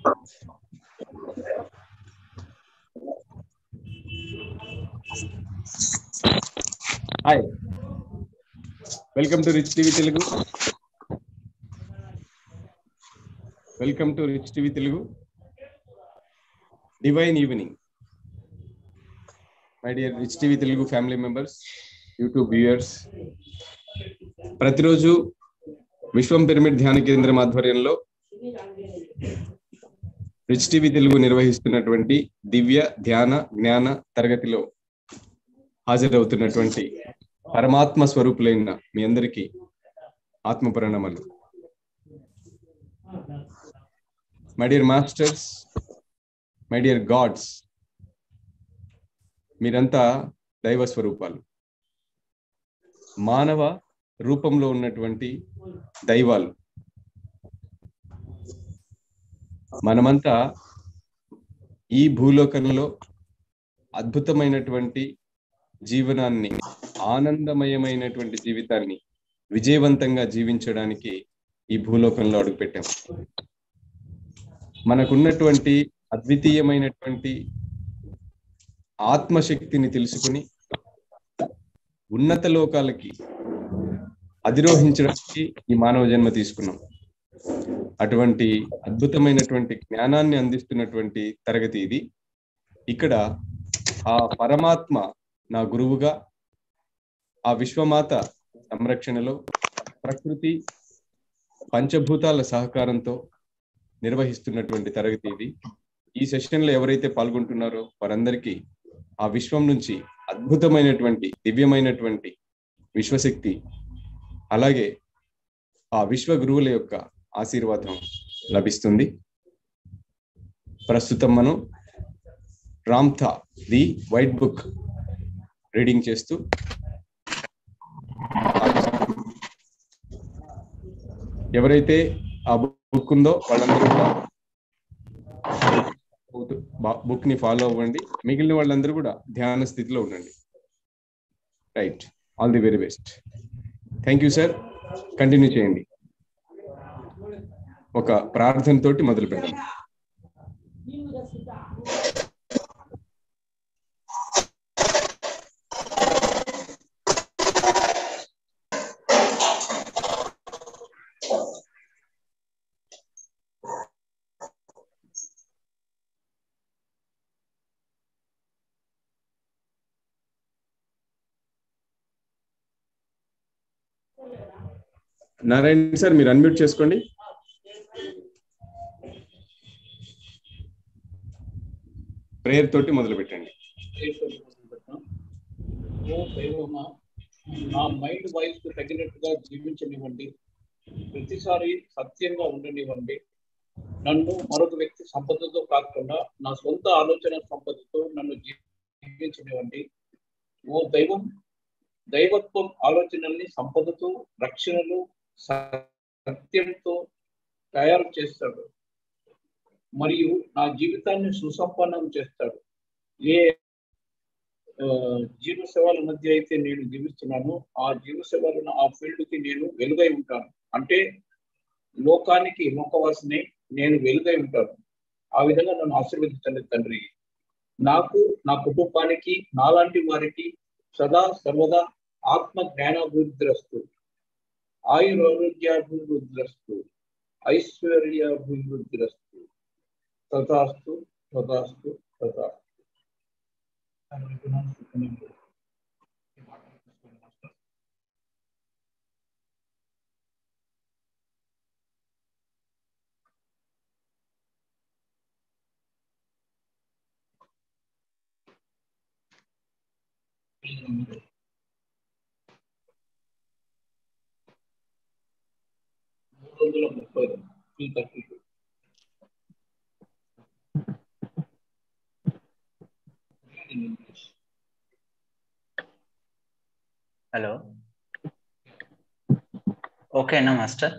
Hi, welcome to rich TV Telugu. Welcome to rich TV Telugu divine evening. My dear rich TV Telugu family members, YouTube viewers, ప్రతిరోజు విశ్వం pyramid ధ్యాన కేంద్రం ఆధ్వర్యంలో rich TV Telugu నిర్వహిస్తున్నటువంటి దివ్య ధ్యాన జ్ఞాన తరగతిలో హాజరవుతున్నటువంటి పరమాత్మ స్వరూపులైన మీ అందరికీ ఆత్మ ప్రణామాలు. My dear masters, my dear God's, మీరంతా దైవ స్వరూపాలు, మానవ రూపంలో ఉన్నటువంటి దైవాలు. మనమంతా ఈ భూలోకంలో అద్భుతమైనటువంటి జీవనాన్ని, ఆనందమయమైనటువంటి జీవితాన్ని విజయవంతంగా జీవించడానికి ఈ భూలోకంలో అడుగుపెట్టాం. మనకున్నటువంటి అద్వితీయమైనటువంటి ఆత్మశక్తిని తెలుసుకుని ఉన్నత లోకాలకి అధిరోహించడానికి ఈ మానవ జన్మ తీసుకున్నాం. అటువంటి అద్భుతమైనటువంటి జ్ఞానాన్ని అందిస్తున్నటువంటి తరగతి ఇది. ఇక్కడ ఆ పరమాత్మ నా గురువుగా, ఆ విశ్వమాత సంరక్షణలో, ప్రకృతి పంచభూతాల సహకారంతో నిర్వహిస్తున్నటువంటి తరగతి ఇది. ఈ సెషన్లో ఎవరైతే పాల్గొంటున్నారో వారందరికీ ఆ విశ్వం నుంచి అద్భుతమైనటువంటి దివ్యమైనటువంటి విశ్వశక్తి, అలాగే ఆ విశ్వ గురువుల యొక్క ఆశీర్వాదం లభిస్తుంది. ప్రస్తుతం మనం రామ్థా ది వైట్ బుక్ రీడింగ్ చేస్తూ ఎవరైతే ఆ బుక్ ఉందో వాళ్ళందరూ కూడా బుక్ ని ఫాలో అవ్వండి. మిగిలిన వాళ్ళందరూ కూడా ధ్యాన స్థితిలో ఉండండి. Right, all the very best. Thank you sir, continue చేయండి. ఒక ప్రార్థనతోటి మొదలు పెడదాం. నారాయణ సార్, మీరు అన్మ్యూట్ చేసుకోండి. ప్రేయర్ తోటి మొదలు పెట్టండి. నా మైండ్ వాయిస్ కు తగినట్టుగా జీవించనివ్వండి. ప్రతిసారి సత్యంగా ఉండనివ్వండి. నన్ను మరొక వ్యక్తి సంపదతో కాకుండా నా సొంత ఆలోచన సంపదతో నన్ను జీవించనివ్వండి. ఓ దైవం, దైవత్వం ఆలోచనల్ని సంపదతో, రక్షణలు, సత్యంతో తయారు చేస్తాడు మరియు నా జీవితాన్ని సుసంపన్నం చేస్తాడు. ఏ జీవ సేవల మధ్య అయితే నేను జీవిస్తున్నానో ఆ జీవ సేవలను, ఆ ఫీల్డ్ కి నేను వెలుగై ఉంటాను. అంటే లోకానికి లోకవాసిని నేను వెలుగై ఉంటాను. ఆ విధంగా నన్ను ఆశీర్వదించండి తండ్రి. నాకు, నా కుటుంబానికి, నాలాంటి వారికి సదా సర్వదా ఆత్మ జ్ఞానాభివృద్ధిరస్తు, ఆయురారోగ్యాభివృద్ధిరస్తు, ఐశ్వర్యాభివృద్ధిరస్తు. తథాస్తు, తథాస్తు, తథాస్తు. హలో, ఓకేనా మాస్టర్?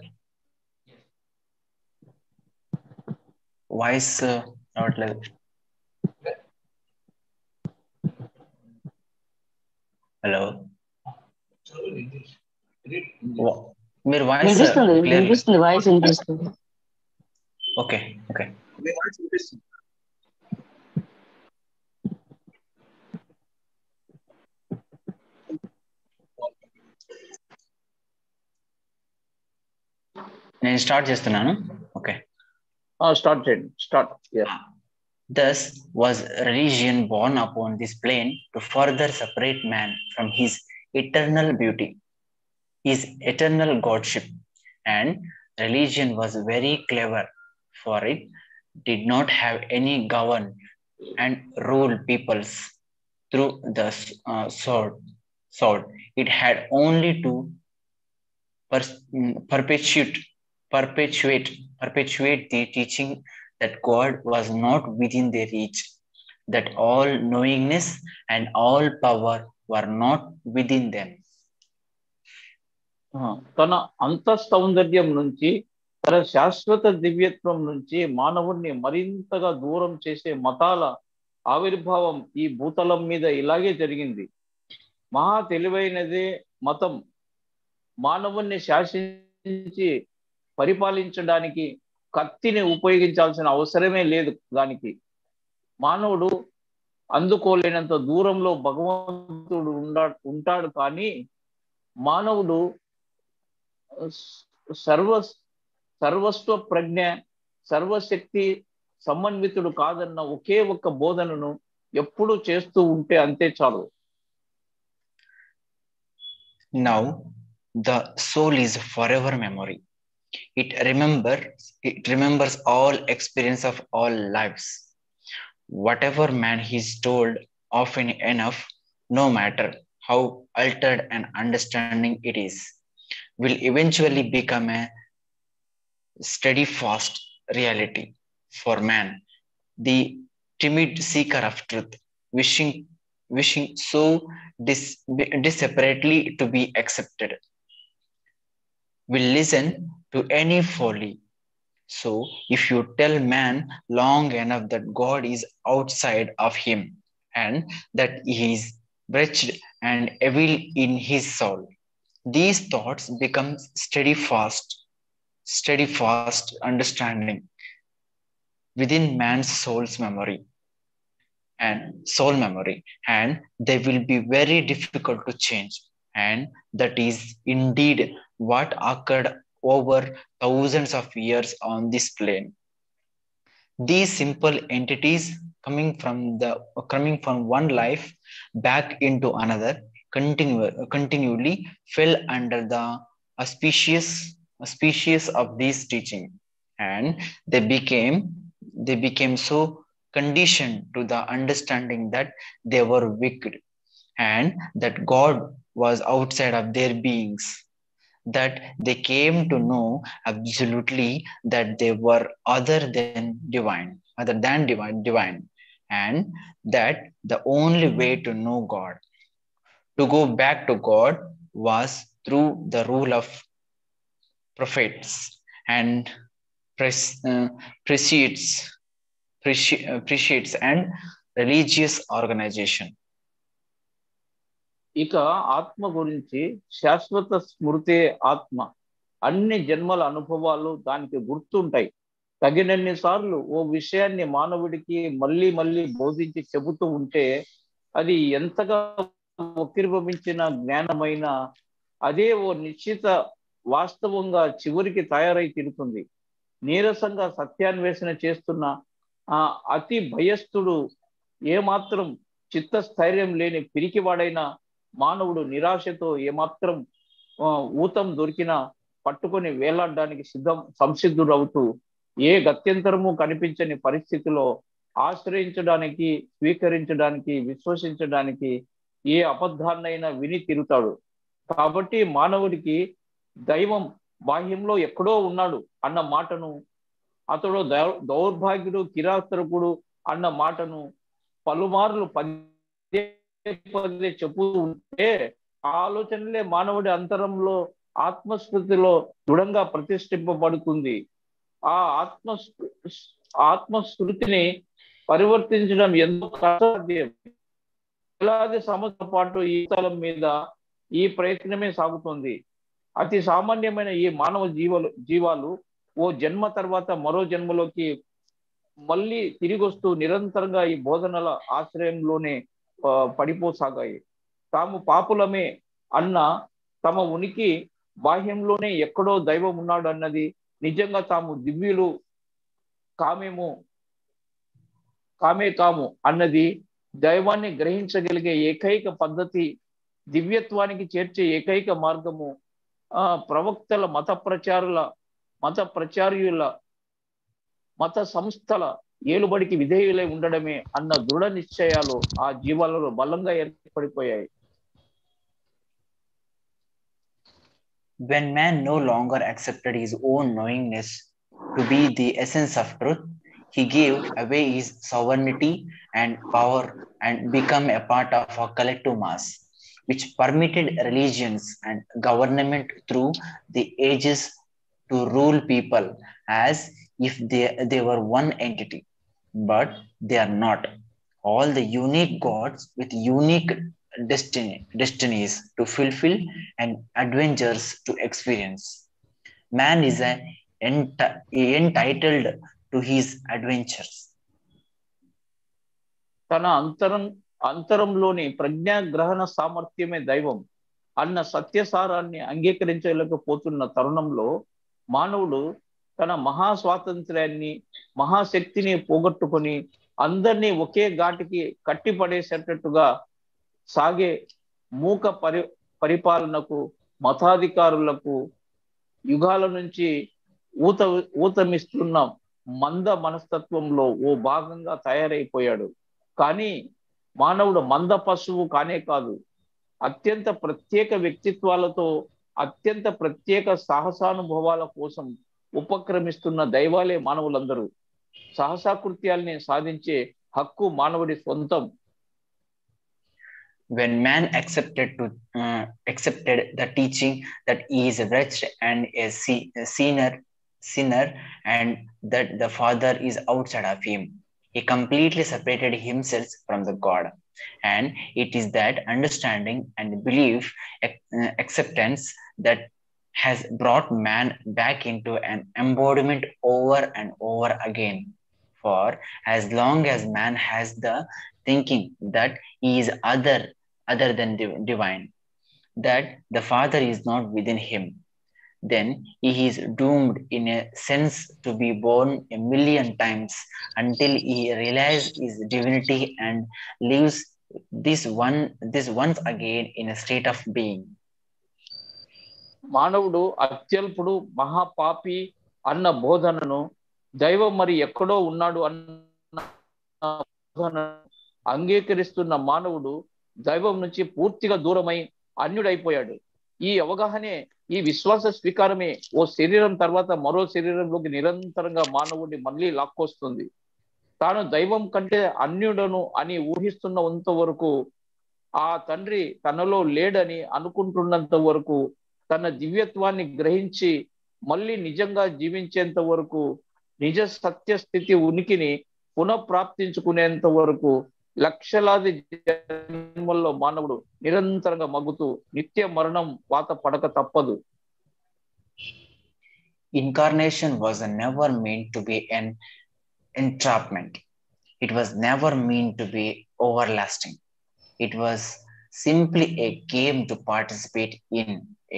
వాయిస్ రావట్లేదు. హలో, మీరు వాయిస్ వినిపిస్తుంది. వాయిస్ వినిపిస్తుంది. ఓకే ఓకే మీ వాయిస్ వినిపిస్తుంది. నేను స్టార్ట్ చేస్తున్నాను. ఓకే, స్టార్ట్ చేయండి. Start. Thus was religion born upon this plane to further separate man from his eternal beauty, his eternal godship. And religion was very clever, for it did not have any govern and rule peoples through the sword. It had only to perpetuate the teaching that God was not within their reach, that all knowingness and all power were not within them. తన అంత సౌందర్యం నుంచి, తన శాశ్వత దివ్యత్వం నుంచి మానవుణ్ణి మరింతగా దూరం చేసే మతాల ఆవిర్భావం ఈ భూతలం మీద ఇలాగే జరిగింది. మహా తెలివైనదే మతం. మానవుణ్ణి శాసించి పరిపాలించడానికి కత్తిని ఉపయోగించాల్సిన అవసరమే లేదు. దానికి మానవుడు అందుకోలేనంత దూరంలో భగవంతుడు ఉంటాడు. కానీ మానవుడు సర్వస్వ ప్రజ్ఞ, సర్వశక్తి సమన్వితుడు కాదన్న ఒకే ఒక్క బోధనను ఎప్పుడూ చేస్తూ ఉంటే అంతే చాలు. Now the soul is forever memory. It remembers all experience of all lives. Whatever man is told often enough, no matter how altered an understanding it is, will eventually become a steadfast reality for man, the timid seeker of truth, wishing so disseparately to be accepted, will listen to any folly. So if you tell man long enough that God is outside of him and that he is wretched and evil in his soul, these thoughts become steadfast understanding within man's soul memory, and they will be very difficult to change. And that is indeed what occurred over thousands of years on this plane. These simple entities coming from one life back into another continually fell under the auspices of this teaching, and they became so conditioned to the understanding that they were wicked and that God was outside of their beings, that they came to know absolutely that they were other than divine, and that the only way to know God, to go back to God, was through the rule of prophets and priests and religious organization. ఇక ఆత్మ గురించి, శాశ్వత స్మృతి ఆత్మ. అన్ని జన్మల అనుభవాలు దానికి గుర్తుంటాయి. తగినన్ని సార్లు ఓ విషయాన్ని మానవుడికి మళ్ళీ మళ్ళీ బోధించి చెబుతూ ఉంటే అది ఎంతగా వక్రీభవించిన జ్ఞానమైన అదే ఓ నిశ్చిత వాస్తవంగా చివరికి తయారై తీరుతుంది. నీరసంగా సత్యాన్వేషణ చేస్తున్న ఆ అతి భయస్థుడు, ఏమాత్రం చిత్తస్థైర్యం లేని పిరికివాడైన మానవుడు నిరాశతో ఏమాత్రం ఊతం దొరికినా పట్టుకొని వేలాడడానికి సంసిద్ధుడవుతూ ఏ గత్యంతరము కనిపించని పరిస్థితిలో ఆశ్రయించడానికి, స్వీకరించడానికి, విశ్వసించడానికి ఏ అబద్ధాన్నైనా విని తిరుగుతాడు. కాబట్టి మానవుడికి దైవం బాహ్యంలో ఎక్కడో ఉన్నాడు అన్న మాటను, అతడు దౌర్భాగ్యుడు, కిరాతకుడు అన్న మాటను పలుమార్లు పదే చెప్పుతూ ఉంటే ఆ ఆలోచనలే మానవుడి అంతరంలో ఆత్మస్మృతిలో దృఢంగా ప్రతిష్ఠింపబడుతుంది. ఆ ఆత్మస్మృతిని పరివర్తించడం ఎంతో కష్టసాధ్యం. వేలాది సంవత్సరాల పాటు ఈ స్థలం మీద ఈ ప్రయత్నమే సాగుతుంది. అతి సామాన్యమైన ఈ మానవ జీవాలు ఓ జన్మ తర్వాత మరో జన్మలోకి మళ్ళీ తిరిగి వస్తూ నిరంతరంగా ఈ బోధనల ఆశ్రయంలోనే పడిపోసాగాయి. తాము పాపులమే అన్న తమ ఉనికి బాహ్యంలోనే ఎక్కడో దైవం ఉన్నాడు అన్నది, నిజంగా తాము దివ్యులు కాము అన్నది, దైవాన్ని గ్రహించగలిగే ఏకైక పద్ధతి, దివ్యత్వానికి చేర్చే ఏకైక మార్గము ప్రవక్తల మత సంస్థల ఏలుబడికి విధేయులై ఉండడమే అన్న దృఢ నిశ్చయాలు ఆ జీవాలలో బలంగా ఏర్పడిపోయాయి. When man no longer accepted his own knowingness to be the essence of truth, he gave away his sovereignty and power and became a part of a collective mass, which permitted religions and government through the ages to rule people as if they were one entity. But they are not. All the unique gods with unique destinies to fulfill and adventures to experience. Man is entitled to his adventures. తన అంతరంలోని ప్రజ్ఞాగ్రహణ సామర్థ్యమే దైవం అన్న సత్యసారాన్ని అంగీకరించలేకపోతున్న తరుణంలో మానవుడు తన మహాస్వాతంత్ర్యాన్ని, మహాశక్తిని పోగొట్టుకొని అందరినీ ఒకే ఘాటికి కట్టిపడేసేటట్టుగా సాగే మూక పరిపాలనకు, మతాధికారులకు, యుగాల నుంచి ఊతమిస్తున్న మంద మనస్తత్వంలో ఓ భాగంగా తయారైపోయాడు. కానీ మానవుడు మంద పశువు కానే కాదు. అత్యంత ప్రత్యేక వ్యక్తిత్వాలతో, అత్యంత ప్రత్యేక సాహసానుభవాల కోసం ఉపక్రమిస్తున్న దైవాలే మానవులందరూ. సాహసాకృత్యాల్ని సాధించే హక్కు మానవుడి సొంతం. When man accepted the teaching that he is wretched and a sinner and that the Father is outside of him, he completely separated himself from the God. And it is that understanding and belief, acceptance, that has brought man back into an embodiment over and over again. For as long as man has the thinking that he is other than divine, that the Father is not within him, then he is doomed in a sense to be born a million times until he realizes his divinity and lives this once again in a state of being. మానవుడు అత్యల్పుడు, మహాపాపి అన్న బోధనను, దైవం మరి ఎక్కడో ఉన్నాడు అన్న అంగీకరిస్తున్న మానవుడు దైవం నుంచి పూర్తిగా దూరమై అన్యుడైపోయాడు. ఈ అవగాహనే, ఈ విశ్వాస స్వీకారమే ఓ శరీరం తర్వాత మరో శరీరంలోకి నిరంతరంగా మానవుడిని మళ్ళీ లాక్కొస్తుంది. తాను దైవం కంటే అన్యుడను అని ఊహిస్తున్నంత వరకు, ఆ తండ్రి తనలో లేడని అనుకుంటున్నంత వరకు, తన దివ్యత్వాన్ని గ్రహించి మళ్ళీ నిజంగా జీవించేంత వరకు, నిజ సత్యస్థితి ఉనికిని పునఃప్రాప్తించుకునేంత వరకు లక్షలాది జన్మల్లో మానవుడు నిరంతరంగా మగ్గుతూ నిత్య మరణం వాత పడక తప్పదు. Incarnation was never meant to be an entrapment. It was never meant to be everlasting. It was simply a game to participate in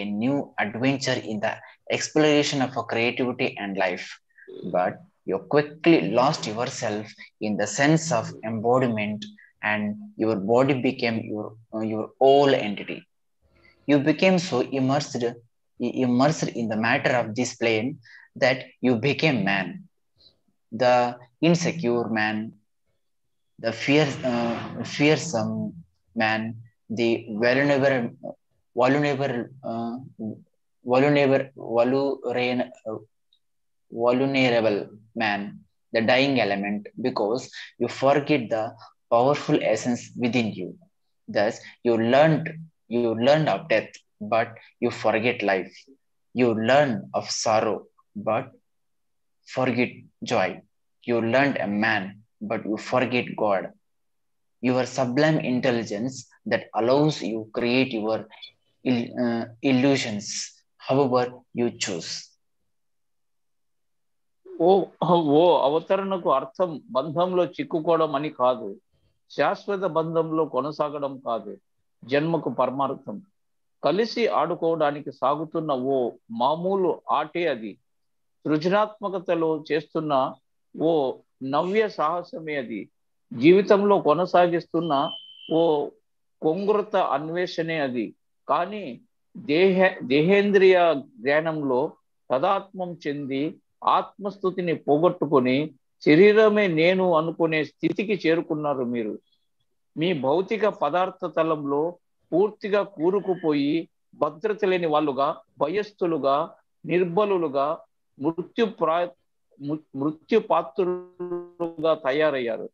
a new adventure in the exploration of a creativity and life. But you quickly lost yourself in the sense of embodiment, and your body became your whole entity. You became so immersed in the matter of this plane that you became man, the insecure man, the fearsome man, the vulnerable man, the dying element, because you forget the powerful essence within you. Thus, you learned of death, but you forget life. You learn of sorrow, but forget joy. You learned a man, but you forget God. Your sublime intelligence that allows you create your illusions however you choose. ఓ ఓ అవతరణకు అర్థం బంధంలో చిక్కుకోవడం అని కాదు, శాశ్వత బంధంలో కొనసాగడం కాదు, జన్మకు పరమార్థం. కలిసి ఆడుకోవడానికి సాగుతున్న ఓ మామూలు ఆటే అది. సృజనాత్మకతలో చేస్తున్న ఓ నవ్య సాహసమే అది. జీవితంలో కొనసాగిస్తున్న ఓ కొంగృత అన్వేషణే అది. కానీ దేహేంద్రియ జ్ఞానంలో తదాత్మం చెంది ఆత్మస్థుతిని పోగొట్టుకొని శరీరమే నేను అనుకునే స్థితికి చేరుకున్నారు మీరు. మీ భౌతిక పదార్థ తలంలో పూర్తిగా కూరుకుపోయి భద్రత లేని వాళ్ళుగా, భయస్థులుగా, నిర్బలులుగా, మృత్యుపాత్రులుగా తయారయ్యారు.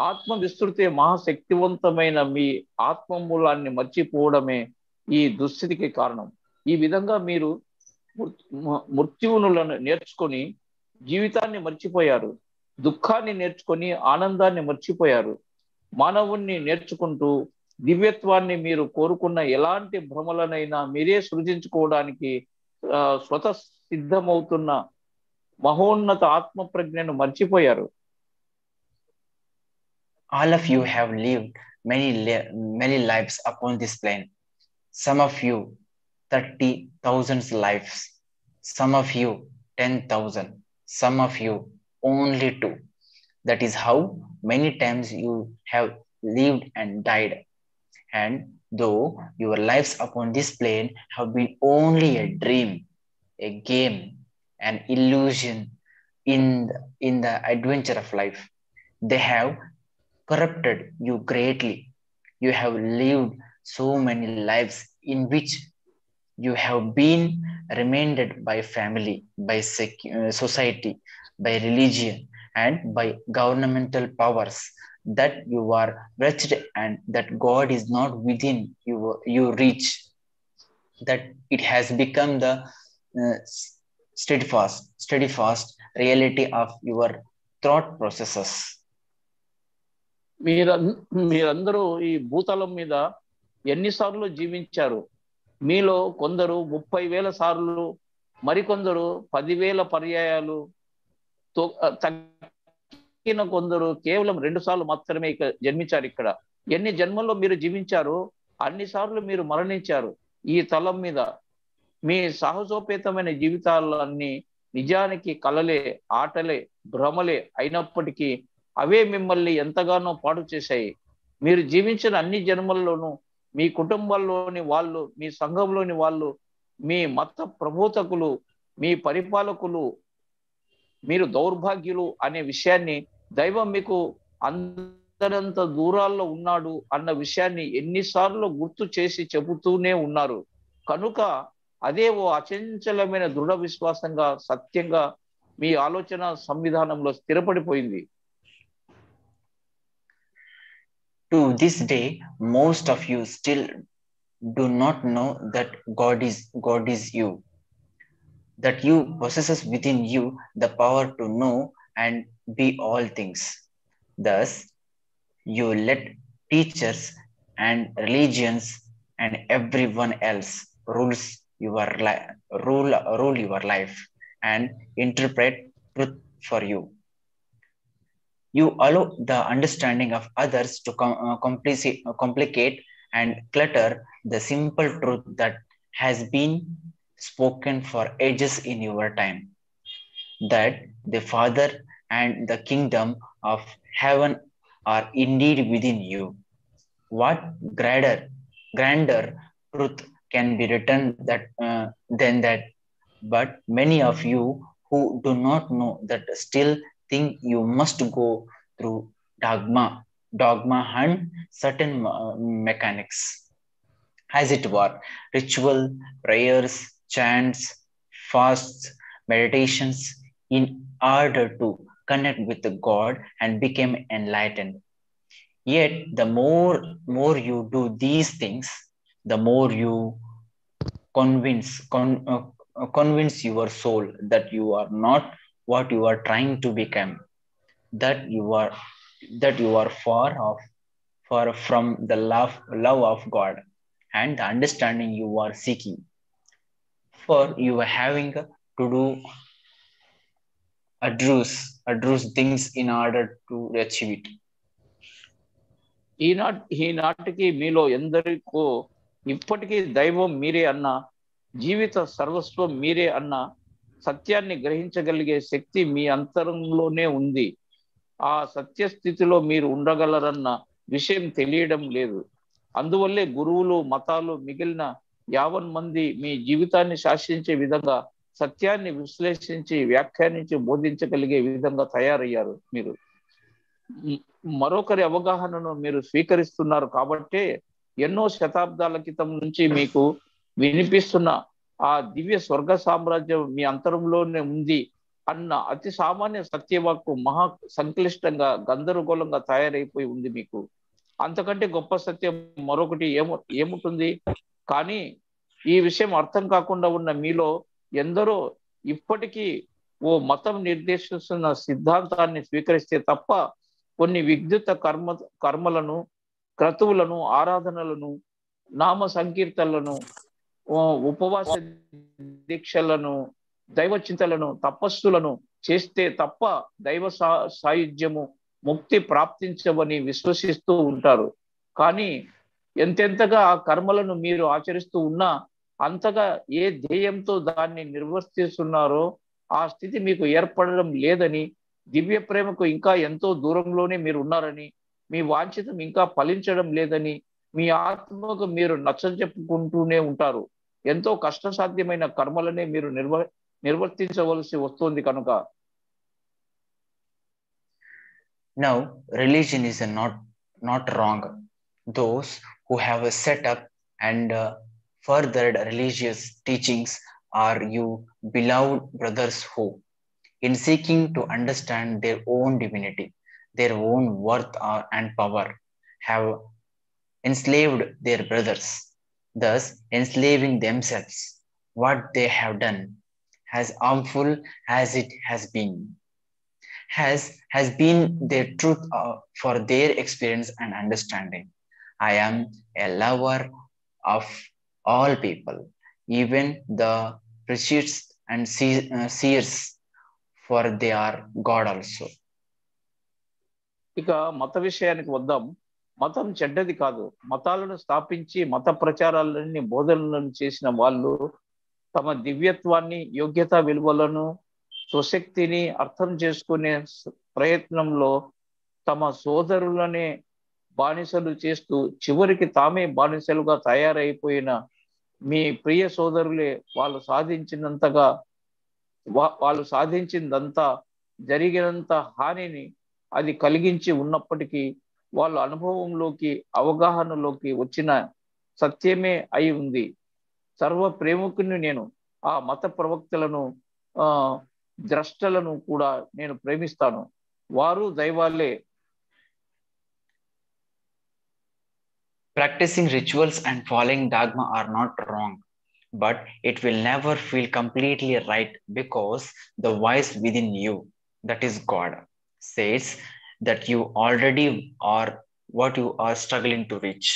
ఆత్మ విస్తృతి మహాశక్తివంతమైన మీ ఆత్మమూలాన్ని మర్చిపోవడమే ఈ దుస్థితికి కారణం. ఈ విధంగా మీరు మృత్యువులను నేర్చుకొని జీవితాన్ని మర్చిపోయారు, దుఃఖాన్ని నేర్చుకొని ఆనందాన్ని మర్చిపోయారు. మానవుణ్ణి నేర్చుకుంటూ దివ్యత్వాన్ని మీరు కోరుకున్న ఎలాంటి భ్రమలనైనా మీరే సృజించుకోవడానికి స్వత సిద్ధమవుతున్న మహోన్నత ఆత్మ ప్రజ్ఞను మర్చిపోయారు. All of you have lived many lives upon this plane. Some of you 30,000 lives, some of you 10,000, some of you only 2. That is how many times you have lived and died. And though your lives upon this plane have been only a dream, a game, an illusion in the adventure of life, they have corrupted you greatly. You have lived so many lives in which you have been reminded by family, by society, by religion, and by governmental powers that you are wretched and that God is not within you reach, that it has become the uh, steadfast reality of your thought processes. మీరందరూ ఈ భూతలం మీద ఎన్నిసార్లు జీవించారు? మీలో కొందరు 30,000 సార్లు, మరికొందరు 10,000 పర్యాయాలు, తక్కిన కొందరు కేవలం 2 సార్లు మాత్రమే జన్మించారు. ఇక్కడ ఎన్ని జన్మల్లో మీరు జీవించారో అన్నిసార్లు మీరు మరణించారు. ఈ తలం మీద మీ సాహసోపేతమైన జీవితాలన్నీ నిజానికి కలలే, ఆటలే, భ్రమలే అయినప్పటికీ అవే మిమ్మల్ని ఎంతగానో పాడు చేశాయి. మీరు జీవించిన అన్ని జన్మల్లోనూ మీ కుటుంబాల్లోని వాళ్ళు, మీ సంఘంలోని వాళ్ళు, మీ మత ప్రబోధకులు, మీ పరిపాలకులు మీరు దౌర్భాగ్యులు అనే విషయాన్ని, దైవం మీకు అందరంత దూరాల్లో ఉన్నాడు అన్న విషయాన్ని ఎన్నిసార్లు గుర్తు చేసి చెబుతూనే ఉన్నారు. కనుక అదే ఓ అచంచలమైన దృఢ విశ్వాసంగా, సత్యంగా మీ ఆలోచన సంవిధానంలో స్థిరపడిపోయింది. To this day, most of you still do not know that God is you, that you possesses within you the power to know and be all things. Thus, you let teachers and religions and everyone else rule your life and interpret truth for you. You allow the understanding of others to complicate and clutter the simple truth that has been spoken for ages in your time, that the Father and the kingdom of heaven are indeed within you. What grander truth can be written than that? But many of you who do not know that still think you must go through dogma and certain mechanics, as it were, ritual, prayers, chants, fasts, meditations, in order to connect with God and become enlightened. Yet, the more you do these things, the more you convince your soul that you are not what you are trying to become, that you are far from the love of God and the understanding you are seeking. For you are having to do adduce things in order to achieve it. ఈనాటికి మీలో ఎందరికో ఇప్పటికీ దైవం మీరే అన్న, జీవిత సర్వస్వం మీరే అన్న సత్యాన్ని గ్రహించగలిగే శక్తి మీ అంతరంలోనే ఉంది. ఆ సత్యస్థితిలో మీరు ఉండగలరన్న విషయం తెలియడం లేదు. అందువల్లే గురువులు, మతాలు, మిగిలిన 50 మంది మీ జీవితాన్ని శాసించే విధంగా, సత్యాన్ని విశ్లేషించి వ్యాఖ్యానించి బోధించగలిగే విధంగా తయారయ్యారు. మీరు మరొకరి అవగాహనను మీరు స్వీకరిస్తున్నారు కాబట్టే ఎన్నో శతాబ్దాల క్రితం నుంచి మీకు వినిపిస్తున్న ఆ దివ్య స్వర్గ సామ్రాజ్యం మీ అంతరంలోనే ఉంది అన్న అతి సామాన్య సత్యవాక్కు మహా సంక్లిష్టంగా, గందరగోళంగా తయారైపోయి ఉంది మీకు. అంతకంటే గొప్ప సత్యం మరొకటి ఏముంటుంది? కానీ ఈ విషయం అర్థం కాకుండా ఉన్న మీలో ఎందరో ఇప్పటికీ ఓ మతం నిర్దేశిస్తున్న సిద్ధాంతాన్ని స్వీకరిస్తే తప్ప కొన్ని విద్యుత్ కర్మలను, క్రతువులను, ఆరాధనలను, నామ సంకీర్తనలను, ఉపవాస దీక్షలను, దైవ చింతలను, తపస్సులను చేస్తే తప్ప దైవ సాయుధ్యము, ముక్తి ప్రాప్తించవని విశ్వసిస్తూ ఉంటారు. కానీ ఎంతెంతగా ఆ కర్మలను మీరు ఆచరిస్తూ ఉన్నా, అంతగా ఏ ధ్యేయంతో దాన్ని నిర్వర్తిస్తున్నారో ఆ స్థితి మీకు ఏర్పడడం లేదని, దివ్య ప్రేమకు ఇంకా ఎంతో దూరంలోనే మీరు ఉన్నారని, మీ వాంఛితం ఇంకా ఫలించడం లేదని మీ ఆత్మకు మీరు నచ్చజెప్పుకుంటూనే ఉంటారు. ఎంతో కష్టసాధ్యమైన కర్మలనే మీరు నిర్వర్తించవలసి వస్తుంది కనుక. Now, religion is not wrong. Those who have set up and furthered religious teachings are you beloved brothers who, in seeking to understand their own divinity, their own worth and power, have enslaved their brothers, thus enslaving themselves. What they have done, as harmful as it has been their truth for their experience and understanding. I am a lover of all people, even the priests and seers, for they are God also. ఇక మత విషయానికి వద్దాం. మతం చెడ్డది కాదు. మతాలను స్థాపించి మత ప్రచారాలన్నీ బోధనలను చేసిన వాళ్ళు తమ దివ్యత్వాన్ని, యోగ్యతా విలువలను, స్వశక్తిని అర్థం చేసుకునే ప్రయత్నంలో తమ సోదరులనే బానిసలు చేస్తూ చివరికి తామే బానిసలుగా తయారైపోయిన మీ ప్రియ సోదరులే వాళ్ళు సాధించిందంతా, జరిగినంత హానిని అది కలిగించి ఉన్నప్పటికీ వాళ్ళ అనుభవంలోకి, అవగాహనలోకి వచ్చిన సత్యమే అయి ఉంది. సర్వ ప్రేమికుని నేను, ఆ మత ప్రవక్తలను, ద్రష్టలను కూడా నేను ప్రేమిస్తాను. వారు దైవాలే. Practicing rituals and following dogma are not wrong, but it will never feel completely right because the voice within you, that is God, says that you already are what you are struggling to reach.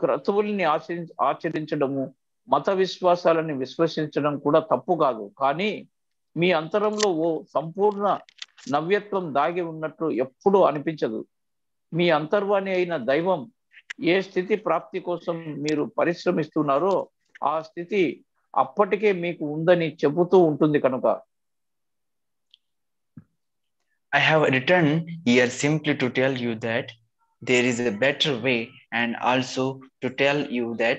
క్రతువుల్ని ఆచరించడము, మత విశ్వాసాలని విశ్వసించడం కూడా తప్పు కాదు. కానీ మీ అంతరంలో ఓ సంపూర్ణ నవ్యత్వం దాగి ఉన్నట్లు ఎప్పుడూ అనిపించదు. మీ అంతర్వాణి అయిన దైవం ఏ స్థితి ప్రాప్తి కోసం మీరు పరిశ్రమిస్తున్నారో ఆ స్థితి అప్పటికే మీకు ఉందని చెబుతూ ఉంటుంది కనుక. I have returned here simply to tell you that there is a better way, and also to tell you that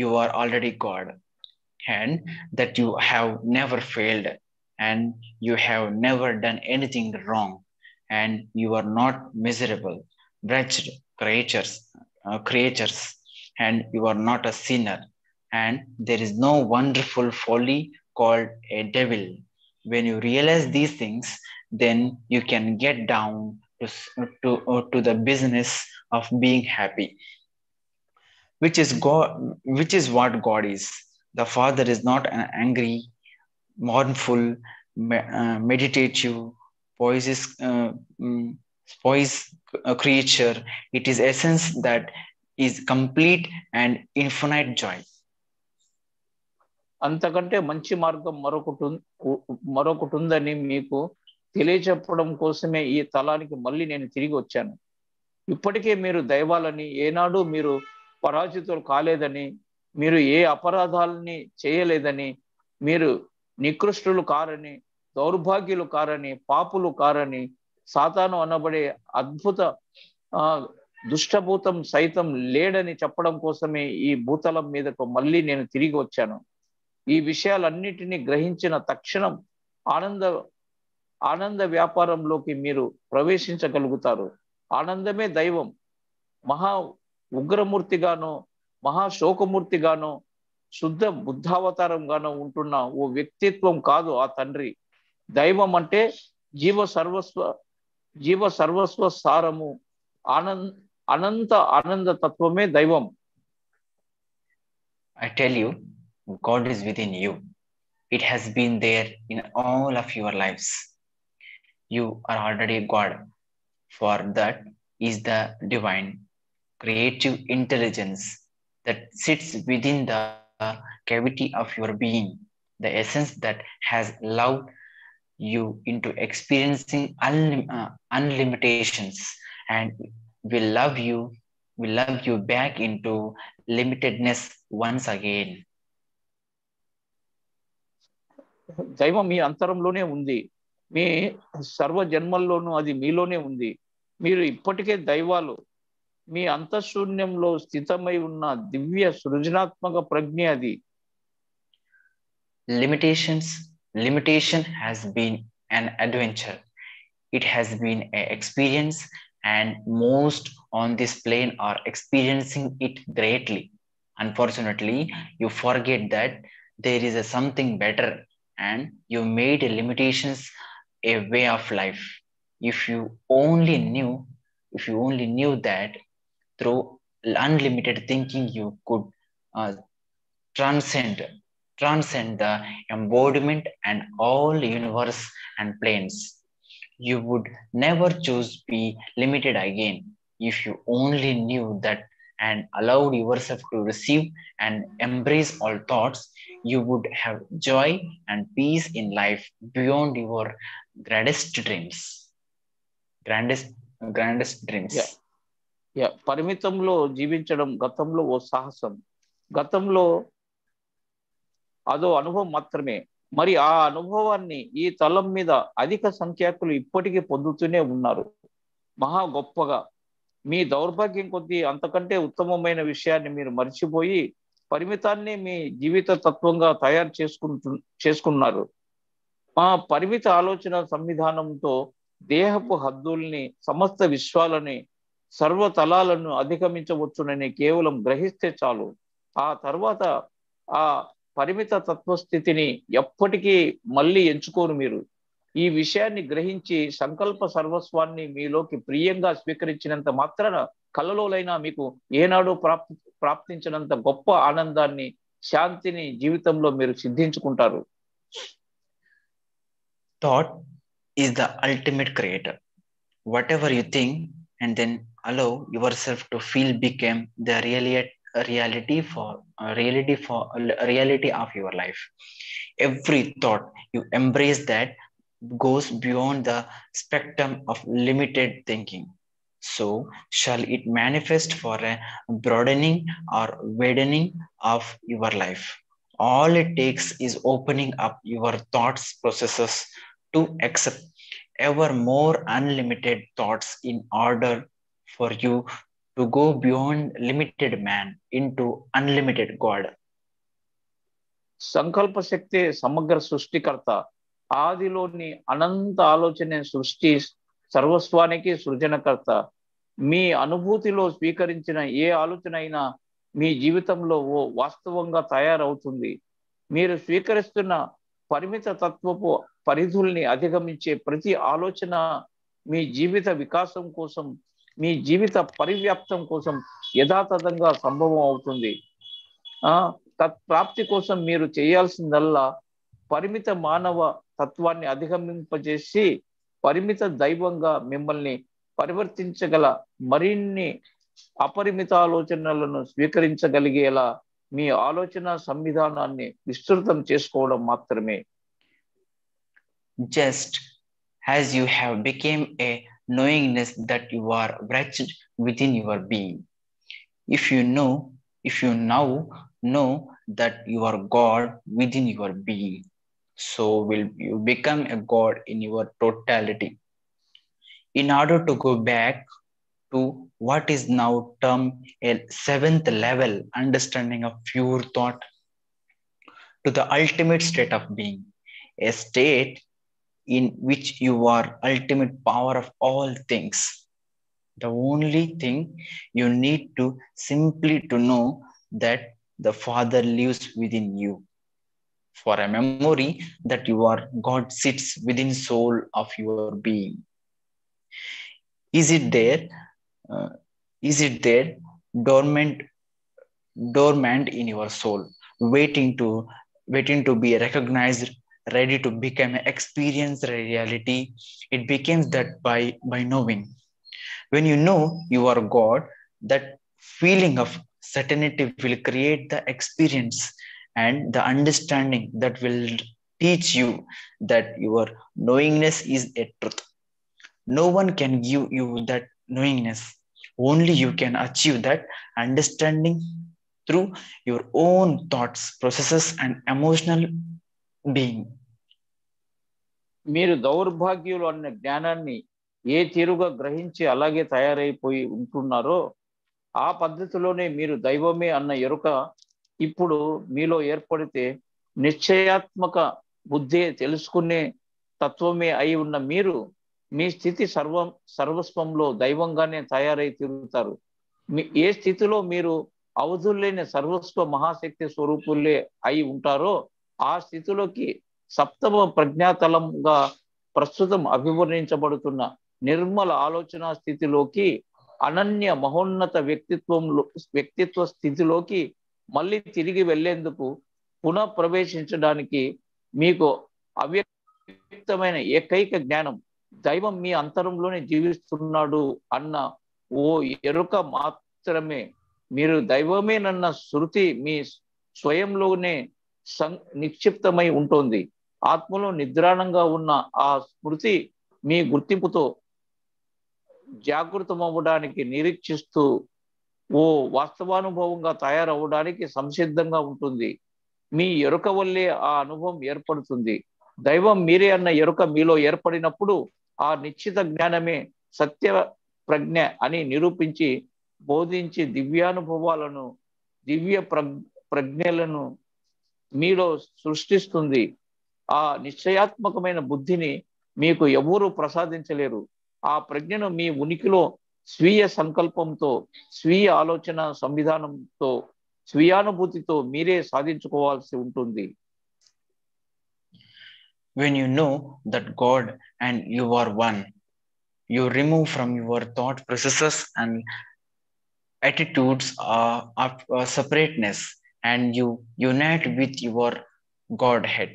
you are already God, and that you have never failed, and you have never done anything wrong, and you are not miserable, wretched creatures, and you are not a sinner, and there is no wonderful folly called a devil. When you realize these things, then you can get down to the business of being happy, which is what God is. The Father is not an angry, mournful, meditative, poised creature. It is essence that is complete and infinite joy. అంతకంటే మంచి మార్గం మరొకటి ఉందని మీకు తెలియచెప్పడం కోసమే ఈ తలానికి మళ్ళీ నేను తిరిగి వచ్చాను. ఇప్పటికే మీరు దైవాలని, ఏనాడు మీరు పరాజితులు కాలేదని, మీరు ఏ అపరాధాలని చేయలేదని, మీరు నికృష్టులు కారని, దౌర్భాగ్యులు కారని, పాపులు కారని, సాతాను అనబడే అద్భుత దుష్టభూతం సైతం లేడని చెప్పడం కోసమే ఈ భూతలం మీదకు మళ్ళీ నేను తిరిగి వచ్చాను. ఈ విషయాలన్నిటినీ గ్రహించిన తక్షణం ఆనంద వ్యాపారంలోకి మీరు ప్రవేశించగలుగుతారు. ఆనందమే దైవం. మహా ఉగ్రమూర్తిగానో, మహాశోకమూర్తిగానో, శుద్ధ బుద్ధావతారంగానో ఉంటున్న ఓ వ్యక్తిత్వం కాదు ఆ తండ్రి. దైవం అంటే జీవ సర్వస్వ సారము, అనంత ఆనంద తత్వమే దైవం. I tell you, God is within you. It has been there in all of your lives. You are already God, for that is the divine creative intelligence that sits within the cavity of your being, the essence that has allowed you into experiencing unlimitations and will love you back into limitedness once again. దైవం మీ అంతరంలోనే ఉంది. మీ సర్వ జన్మల్లోనూ అది మీలోనే ఉంది. మీరు ఇప్పటికే దైవాలు. మీ అంతఃశూన్యంలో స్థితమై ఉన్న దివ్య సృజనాత్మక ప్రజ్ఞ అది. Limitation has been an adventure. It has been an experience, and most on this plane are experiencing it greatly. Unfortunately, you forget that there is something better, and you made limitations a way of life. If you only knew that through unlimited thinking you could transcend the embodiment and all universe and planes, you would never choose be limited again. If you only knew that and allowed yourself to receive and embrace all thoughts, you would have joy and peace in life beyond your grandest dreams. పరిమితంలో జీవించడం గతంలో ఓ సాహసం. గతంలో అదో అనుభవం మాత్రమే. మరి ఆ అనుభవాన్ని ఈ తలం మీద అధిక సంఖ్యాకులు ఇప్పటికీ పొందుతూనే ఉన్నారు, మహా గొప్పగా. మీ దౌర్భాగ్యం కొద్దీ అంతకంటే ఉత్తమమైన విషయాన్ని మీరు మర్చిపోయి పరిమితాన్ని మీ జీవిత తత్వంగా తయారు చేసుకున్నారు. మా పరిమిత ఆలోచన సంవిధానంతో దేహపు హద్దుల్ని, సమస్త విశ్వాలని, సర్వతలాలను అధిగమించవచ్చునని కేవలం గ్రహిస్తే చాలు. ఆ తర్వాత ఆ పరిమిత తత్వస్థితిని ఎప్పటికీ మళ్ళీ ఎంచుకోరు మీరు. ఈ విషయాన్ని గ్రహించి సంకల్ప సర్వస్వాన్ని మీలోకి ప్రియంగా స్వీకరించినంత మాత్రాన కలలోలైనా మీకు ఏనాడు ప్రాప్తించినంత గొప్ప ఆనందాన్ని, శాంతిని జీవితంలో మీరు సిద్ధించుకుంటారు. Thought is the ultimate creator. Whatever you think and then allow yourself to feel became the reality of your life. Every thought you embrace that goes beyond the spectrum of limited thinking. So shall it manifest for a broadening or widening of your life. All it takes is opening up your thoughts processes to accept ever more unlimited thoughts in order for you to go beyond limited man into unlimited God. సంకల్ప శక్తి సమగ్ర సృష్టికర్త. ఆదిలోని అనంత ఆలోచన సృష్టి సర్వస్వానికి సృజనకర్త. మీ అనుభూతిలో స్వీకరించిన ఏ ఆలోచన అయినా మీ జీవితంలో ఓ వాస్తవంగా తయారవుతుంది. మీరు స్వీకరిస్తున్న పరిమిత తత్వపు పరిధుల్ని అధిగమించే ప్రతి ఆలోచన మీ జీవిత వికాసం కోసం, మీ జీవిత పరివ్యాప్తం కోసం యథాతథంగా సంభవం అవుతుంది. తత్ప్రాప్తి కోసం మీరు చేయాల్సిందల్లా పరిమిత మానవ తత్వాన్ని అధిగమింపజేసి పరిమిత దైవంగా మిమ్మల్ని పరివర్తించగల మరిన్ని అపరిమిత ఆలోచనలను స్వీకరించగలిగేలా మీ ఆలోచన సంవిధానాన్ని విస్తృతం చేసుకోవడం మాత్రమే. Just as you have become a knowingness that you are wretched within your being. If you now know that you are God within your being, so will you become a God in your totality. In order to go back to what is now termed a seventh level understanding of pure thought, to the ultimate state of being, a state in which you are ultimate power of all things. The only thing you need to simply to know that the Father lives within you. For a memory that you are God sits within soul of your being. Is it there? Is it there dormant in your soul, waiting to be recognized, ready to become an experienced reality? It becomes that by knowing. When you know you are God, that feeling of certainty will create the experience and the understanding that will teach you that your knowingness is a truth. No one can give you that knowingness. Only you can achieve that understanding through your own thoughts, processes, and emotional being. మీరు దౌర్భాగ్యులు అన్న జ్ఞానాన్ని ఏ తీరుగా గ్రహించి అలాగే తయారైపోయి ఉంటున్నారో ఆ పద్ధతిలోనే మీరు దైవమే అన్న ఎరుక ఇప్పుడు మీలో ఏర్పడితే నిశ్చయాత్మక బుద్ధి తెలుసుకునే తత్వమే అయి ఉన్న మీరు మీ స్థితి సర్వస్వంలో దైవంగానే తయారై తిరుగుతారు. ఏ స్థితిలో మీరు అవధుల్లేని సర్వస్వ మహాశక్తి స్వరూపులే అయి ఉంటారో ఆ స్థితిలోకి సప్తమ ప్రజ్ఞాతలంగా ప్రస్తుతం అభివర్ణించబడుతున్న నిర్మల ఆలోచన స్థితిలోకి, అనన్య మహోన్నత వ్యక్తిత్వ స్థితిలోకి మళ్ళీ తిరిగి వెళ్లేందుకు పునః ప్రవేశించడానికి మీకు అవ్యక్తమైన ఏకైక జ్ఞానం దైవం మీ అంతరంలోనే జీవిస్తున్నాడు అన్న ఓ ఎరుక మాత్రమే. మీరు దైవమేనన్న శృతి మీ స్వయంలోనే నిక్షిప్తమై ఉంటుంది. ఆత్మలో నిద్రాణంగా ఉన్న ఆ స్మృతి మీ గుర్తింపుతో జాగృతమవ్వడానికి నిరీక్షిస్తూ ఓ వాస్తవానుభవంగా తయారవడానికి సంసిద్ధంగా ఉంటుంది. మీ ఎరుక వల్లే ఆ అనుభవం ఏర్పడుతుంది. దైవం మీరే అన్న ఎరుక మీలో ఏర్పడినప్పుడు ఆ నిశ్చిత జ్ఞానమే సత్య ప్రజ్ఞ అని నిరూపించి బోధించి దివ్యానుభవాలను, దివ్య ప్రజ్ఞలను మీలో సృష్టిస్తుంది. ఆ నిశ్చయాత్మకమైన బుద్ధిని మీకు ఎవరూ ప్రసాదించలేరు. ఆ ప్రజ్ఞను మీ ఉనికిలో స్వీయ సంకల్పంతో, స్వీయ ఆలోచన సంవిధానంతో, స్వీయానుభూతితో మీరే సాధించుకోవాల్సి ఉంటుంది. When you know that God and you are one, you remove from your thought processes and attitudes of separateness, and you unite with your Godhead.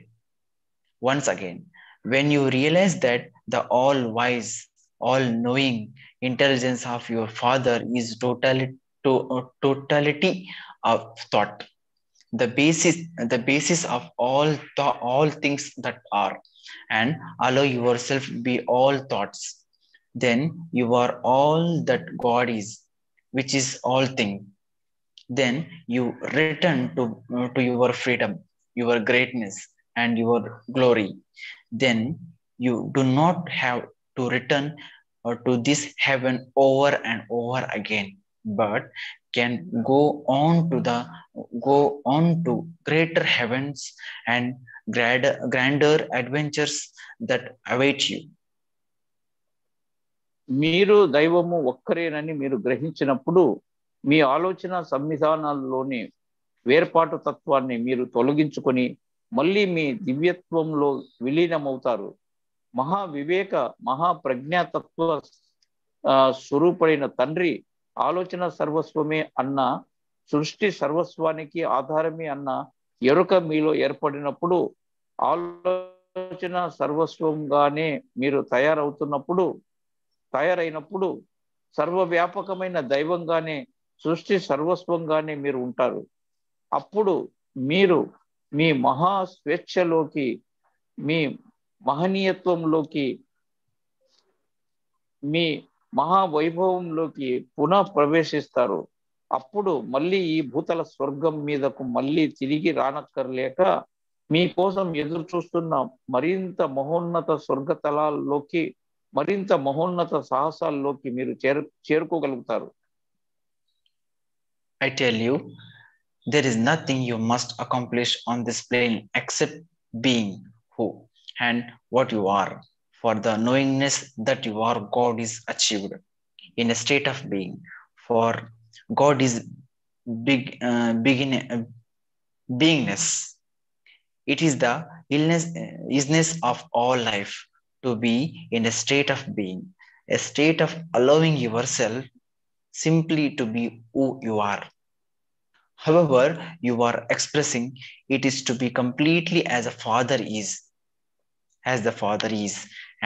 Once again, when you realize that the all-wise, all-knowing intelligence of your Father is totality of thought, the basis of all things that are, and allow yourself be all thoughts, then you are all that God is, which is all thing. Then you return to your freedom, your greatness, and your glory. Then you do not have to return to this heaven over and over again, but can go on to greater heavens and grander adventures that await you. మీరు దైవము ఒక్కరేనని మీరు గ్రహించినప్పుడు మీ ఆలోచన సంవిధానాల్లోని వేర్పాటు తత్వాన్ని మీరు తొలగించుకొని మళ్ళీ మీ దివ్యత్వంలో విలీనమవుతారు. మహావివేక మహాప్రజ్ఞాతత్వ స్వరూపైన తండ్రి ఆలోచన సర్వస్వమే అన్న, సృష్టి సర్వస్వానికి ఆధారమే అన్న ఎరుక మీలో ఏర్పడినప్పుడు, ఆలోచన సర్వస్వంగానే మీరు తయారైనప్పుడు సర్వవ్యాపకమైన దైవంగానే, సృష్టి సర్వస్వంగానే మీరు ఉంటారు. అప్పుడు మీరు మీ మహా స్వేచ్ఛలోకి, మీ మహనీయత్వంలోకి, మీ మహావైభవంలోకి పునః ప్రవేశిస్తారు. అప్పుడు మళ్ళీ ఈ భూతల స్వర్గం మీదకు మళ్ళీ తిరిగి రానక్కర్లేక మీకోసం ఎదురు చూస్తున్న మరింత మహోన్నత స్వర్గతలాల్లోకి, మరింత మహోన్నత సాహసాల్లోకి మీరు చేరుకోగలుగుతారు. I tell you, there is nothing you must accomplish on this plane except being who and what you are. For the knowingness that you are God is achieved in a state of being. For God is beingness. It is the isness of all life to be in a state of being, a state of allowing yourself simply to be who you are. However, you are expressing it is to be completely as the Father is,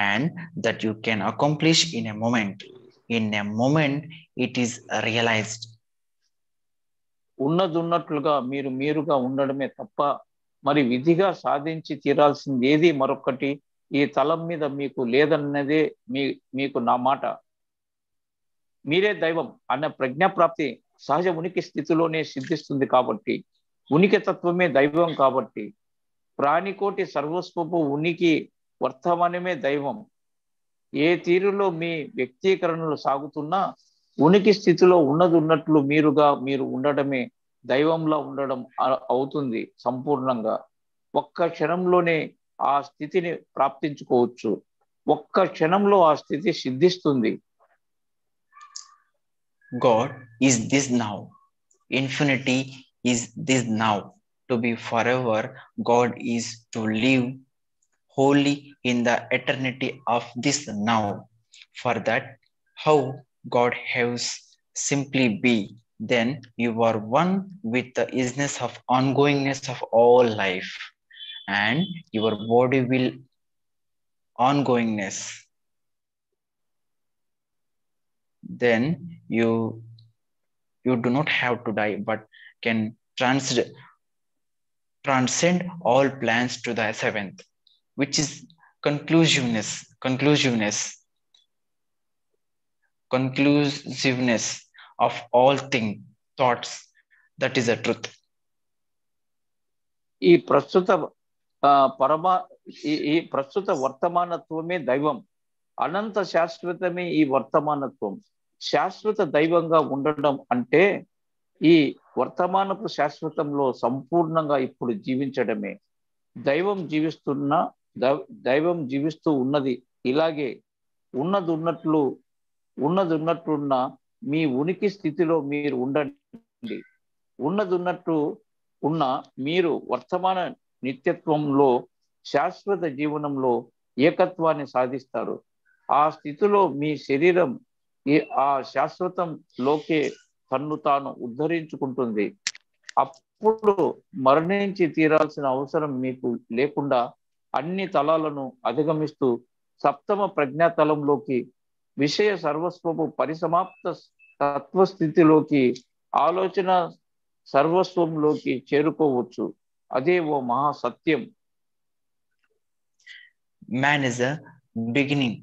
and that you can accomplish in a moment. In a moment, it is realized. ఉన్నదున్నట్లుగా మీరు మీరుగా ఉండడమే తప్ప మరి విధిగా సాధించి తీరాల్సింది ఏది మరొకటి ఈ తలం మీద మీకు లేదన్నదే మీకు నా మాట. మీరే దైవం అన్న ప్రజ్ఞాప్రాప్తి సహజ ఉనికి స్థితిలోనే సిద్ధిస్తుంది కాబట్టి, ఉనికి తత్వమే దైవం కాబట్టి, ప్రాణికోటి సర్వస్వపు ఉనికి వర్తమానమే దైవం. ఏ తీరులో మీ వ్యక్తీకరణలు సాగుతున్నా ఉనికి స్థితిలో ఉన్నది ఉన్నట్లు మీరు ఉండడమే దైవంలా ఉండడం అవుతుంది సంపూర్ణంగా. ఒక్క క్షణంలోనే ఆ స్థితిని ప్రాప్తించుకోవచ్చు. ఒక్క క్షణంలో ఆ స్థితి సిద్ధిస్తుంది. God is this now. Infinity is this now. To be forever, God is to live wholly in the eternity of this now. For that, how God has simply be, then you are one with the isness of ongoingness of all life, and your body will ongoingness. Then you do not have to die, but can transcend all plans to the seventh, which is conclusiveness of all thoughts. That is the truth. ఈ ప్రస్తుత వర్తమానత్వమే దైవం. అనంత శాశ్వతమే ఈ వర్తమానత్వం. శాశ్వత దైవంగా ఉండడం అంటే ఈ వర్తమానపు శాశ్వతంలో సంపూర్ణంగా ఇప్పుడు జీవించడమే. దైవం జీవిస్తూ ఉన్నది ఇలాగే ఉన్నదున్నట్లున్న మీ ఉనికి స్థితిలో మీరు ఉండండి. ఉన్నదున్నట్టు ఉన్న మీరు వర్తమాన నిత్యత్వంలో, శాశ్వత జీవనంలో ఏకత్వాన్ని సాధిస్తారు. ఆ స్థితిలో మీ శరీరం ఆ శాశ్వతంలోకే తన్ను తాను ఉద్ధరించుకుంటుంది. అప్పుడు మరణించి తీరాల్సిన అవసరం మీకు లేకుండా అన్ని తలాలను అధిగమిస్తూ సప్తమ ప్రజ్ఞాతలంలోకి, విషయ సర్వస్వపు పరిసమాప్త తత్వస్థితిలోకి, ఆలోచన సర్వస్వంలోకి చేరుకోవచ్చు. అదే ఓ మహాసత్యం. Man is a beginning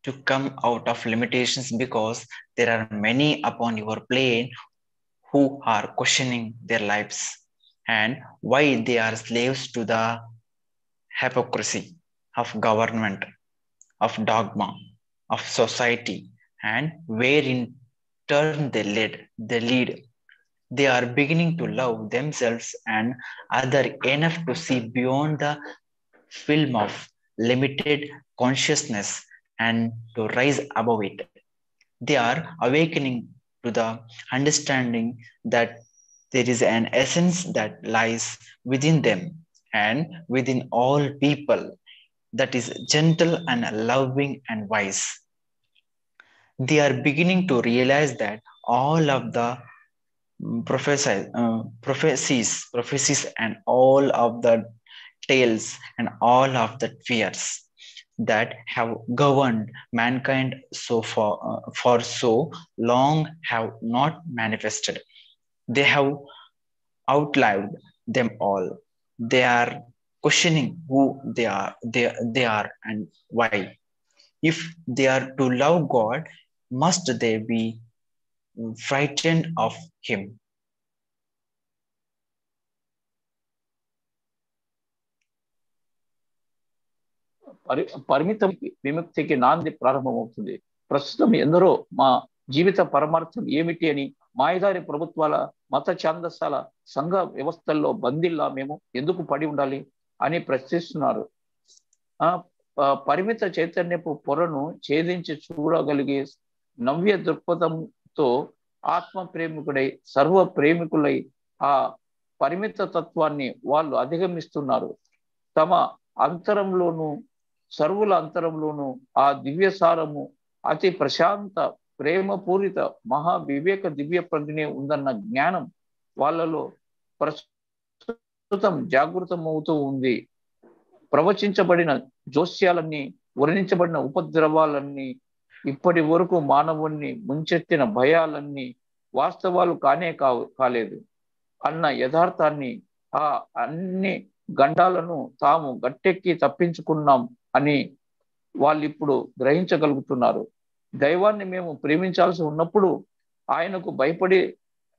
to come out of limitations because there are many upon your plane who are questioning their lives and why they are slaves to the hypocrisy of government, of dogma, of society, and where in turn they lead. They are beginning to love themselves and other enough to see beyond the film of limited consciousness and to rise above it. They are awakening to the understanding that there is an essence that lies within them and within all people that is gentle and loving and wise. They are beginning to realize that all of the prophecies and all of the tales and all of the fears that have governed mankind for so long have not manifested. They have outlived them all. They are questioning who they are and why. If they are to love God, must they be frightened of Him? పరిమిత విముక్తికి నాంది ప్రారంభమవుతుంది. ప్రస్తుతం ఎందరో మా జీవిత పరమార్థం ఏమిటి అని మాయదారి ప్రభుత్వాల మత ఛాందసాల సంఘ వ్యవస్థల్లో బందీల్లా మేము ఎందుకు పడి ఉండాలి అని ప్రశ్నిస్తున్నారు. పరిమిత చైతన్యపు పొరను ఛేదించి చూడగలిగే నవ్య దృక్పథంతో ఆత్మ ప్రేమికుడై సర్వ ప్రేమికులై ఆ పరిమిత తత్వాన్ని వాళ్ళు అధిగమిస్తున్నారు. తమ అంతరంలోనూ సర్వుల అంతరంలోనూ ఆ దివ్యసారము అతి ప్రశాంత ప్రేమపూరిత మహా వివేక దివ్య ప్రజ్ఞ ఉందన్న జ్ఞానం వాళ్ళలో ప్రస్తుతం జాగృతమవుతూ ఉంది. ప్రవచించబడిన జోస్యాలన్నీ, వర్ణించబడిన ఉపద్రవాలన్నీ, ఇప్పటి వరకు మానవుణ్ణి ముంచెత్తిన భయాలన్నీ వాస్తవాలు కాలేదు అన్న యథార్థాన్ని, ఆ అన్ని గండాలను తాము గట్టెక్కి తప్పించుకున్నాం అని వాళ్ళు ఇప్పుడు గ్రహించగలుగుతున్నారు. దైవాన్ని మేము ప్రేమించాల్సి ఉన్నప్పుడు ఆయనకు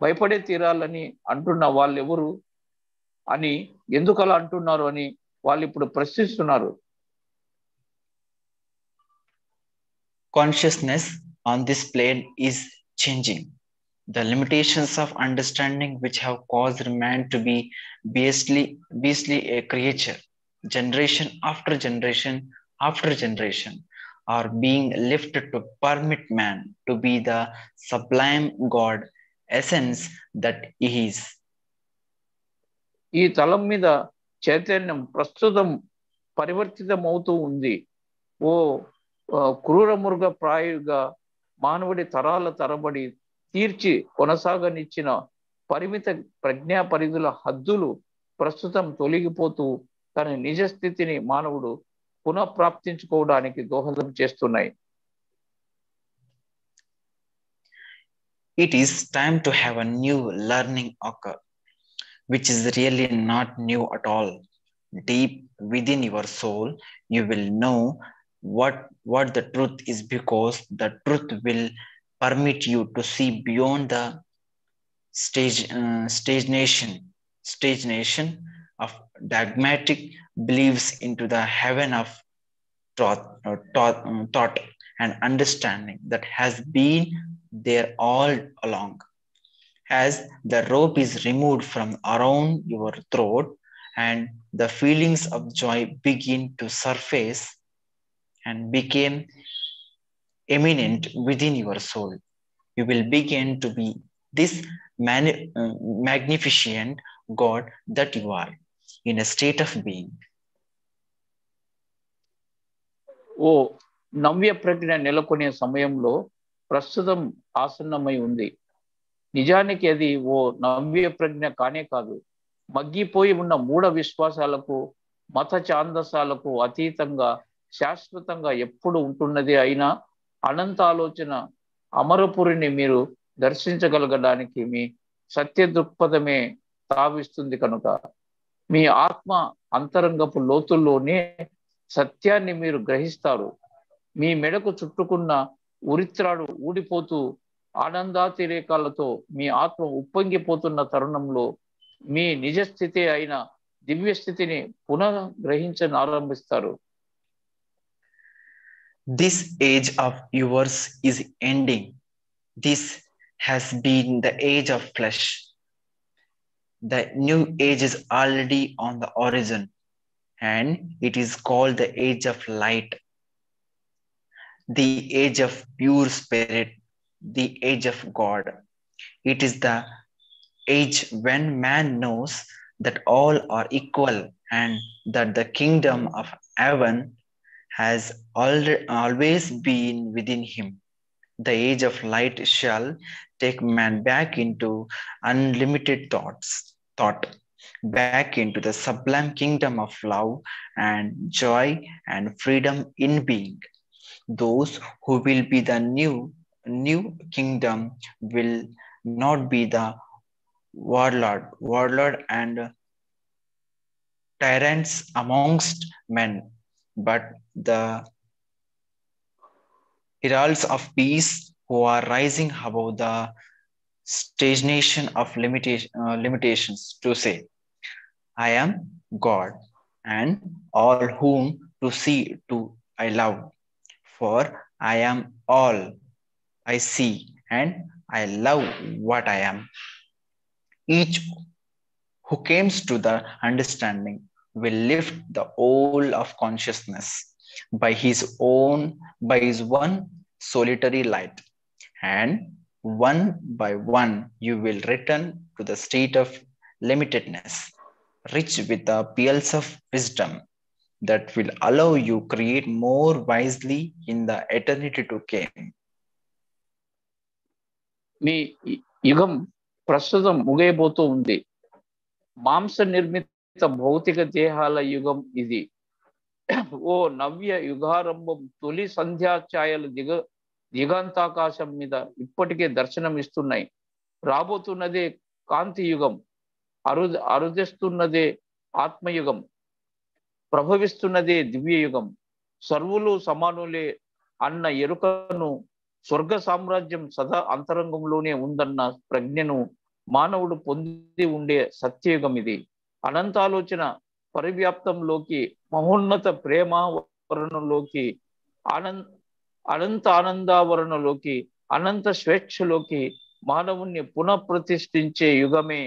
భయపడే తీరాలని అంటున్న వాళ్ళెవరు అని, ఎందుకు అలా అంటున్నారు అని వాళ్ళు ఇప్పుడు ప్రశ్నిస్తున్నారు. Consciousness on this plane is changing. The limitations of understanding which have caused man to be beastly a creature, generation after generation after generation, are being lifted to permit man to be the sublime God essence that he is. ఈ తలం మీద చైతన్యం ప్రస్తుతం పరివర్తితమవుతూ ఉంది. ఓ క్రూర మృగ ప్రాయుగా మానవుడి తరాల తరబడి తీర్చి కొనసాగనిచ్చిన పరిమిత ప్రజ్ఞా పరిధుల హద్దులు ప్రస్తుతం తొలగిపోతూ తన నిజ స్థితిని మానవుడు పునఃప్రాప్తించుకోవడానికి దోహదం చేస్తున్నాయి. It is time to have a new learning occur, which is really not new at all. Deep within your soul, you will know what the truth is, because the truth will permit you to see beyond the stagnation of dogmatic beliefs into the heaven of thought and understanding that has been there all along. As the rope is removed from around your throat and the feelings of joy begin to surface and became eminent within your soul, you will begin to be this magnificent God that you are in a state of being. ఓ నవ్య ప్రజ్ఞ నెలకొనే సమయంలో ప్రస్తుతం ఆసన్నమై ఉంది. నిజానికి అది ఓ నవ్య ప్రజ్ఞ కానే కాదు. మగ్గిపోయి ఉన్న మూఢ విశ్వాసాలకు, మత ఛాందసాలకు అతీతంగా శాశ్వతంగా ఎప్పుడు ఉంటున్నది అయినా అనంత ఆలోచన అమరపురిని మీరు దర్శించగలగడానికి మీ సత్య దృక్పథమే తావిస్తుంది. కనుక మీ ఆత్మ అంతరంగపు లోతుల్లోనే సత్యాన్ని మీరు గ్రహిస్తారు. మీ మెడకు చుట్టుకున్న ఉరిత్రాడు ఊడిపోతూ ఆనందాతిరేకాలతో మీ ఆత్మ ఉప్పొంగిపోతున్న తరుణంలో మీ నిజస్థితి అయిన దివ్య స్థితిని పునః గ్రహించనారంభిస్తారు. This age of yours is ending. This has been the age of flesh. The new age is already on the horizon, and it is called the age of light, the age of pure spirit, the age of God. It is the age when man knows that all are equal and that the kingdom of heaven has always been within him. The age of light shall take man back into unlimited thought, back into the sublime kingdom of love and joy and freedom in being. Those who will be the new kingdom will not be the warlord and tyrants amongst men, but the heralds of peace who are rising above the stagnation of limitations to say, I am God, and all whom to see to I love, for I am all I see, and I love what I am. Each who comes to the understanding will lift the whole of consciousness by his one solitary light, and one by one you will return to the state of limitedness, rich with the pearls of wisdom that will allow you create more wisely in the eternity to come. మీ యుగం ప్రస్తుతం ముగియబోతూ ఉంది. మాంస నిర్మిత భౌతిక దేహాల యుగం ఇది. ఓ నవ్య యుగారంభం తొలి సంధ్యాఛాయలు దిగంతాకాశం మీద ఇప్పటికే దర్శనమిస్తున్నాయి. రాబోతున్నదే కాంతి యుగం, అరుదిస్తున్నదే ఆత్మయుగం, ప్రభవిస్తున్నదే దివ్యయుగం. సర్వులు సమానులే అన్న ఎరుకను, స్వర్గ సామ్రాజ్యం సదా అంతరంగంలోనే ఉందన్న ప్రజ్ఞను మానవుడు పొంది ఉండే సత్యయుగం ఇది. అనంతాలోచన పరివ్యాప్తంలోకి, మహోన్నత ప్రేమావరణలోకి, అనంత ఆనందావరణలోకి, అనంత స్వేచ్ఛలోకి మానవుణ్ణి పునఃప్రతిష్ఠించే యుగమే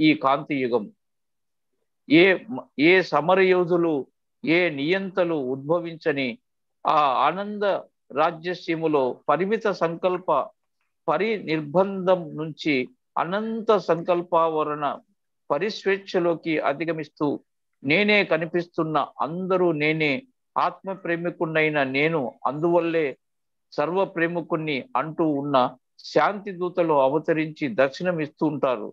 ఈ కాంతి యుగం. ఏ సమరయోధులు, ఏ నియంతలు ఉద్భవించని ఆ ఆనంద రాజ్యసీములో పరిమిత సంకల్ప పరినిర్బంధం నుంచి అనంత సంకల్పావరణ పరిస్వేచ్ఛలోకి అధిగమిస్తూ, నేనే కనిపిస్తున్న, అందరూ నేనే, ఆత్మ ప్రేమికున్నైన నేను అందువల్లే సర్వ ప్రేమికుణ్ణి అంటూ ఉన్న శాంతి దూతలు అవతరించి దర్శనమిస్తూ ఉంటారు.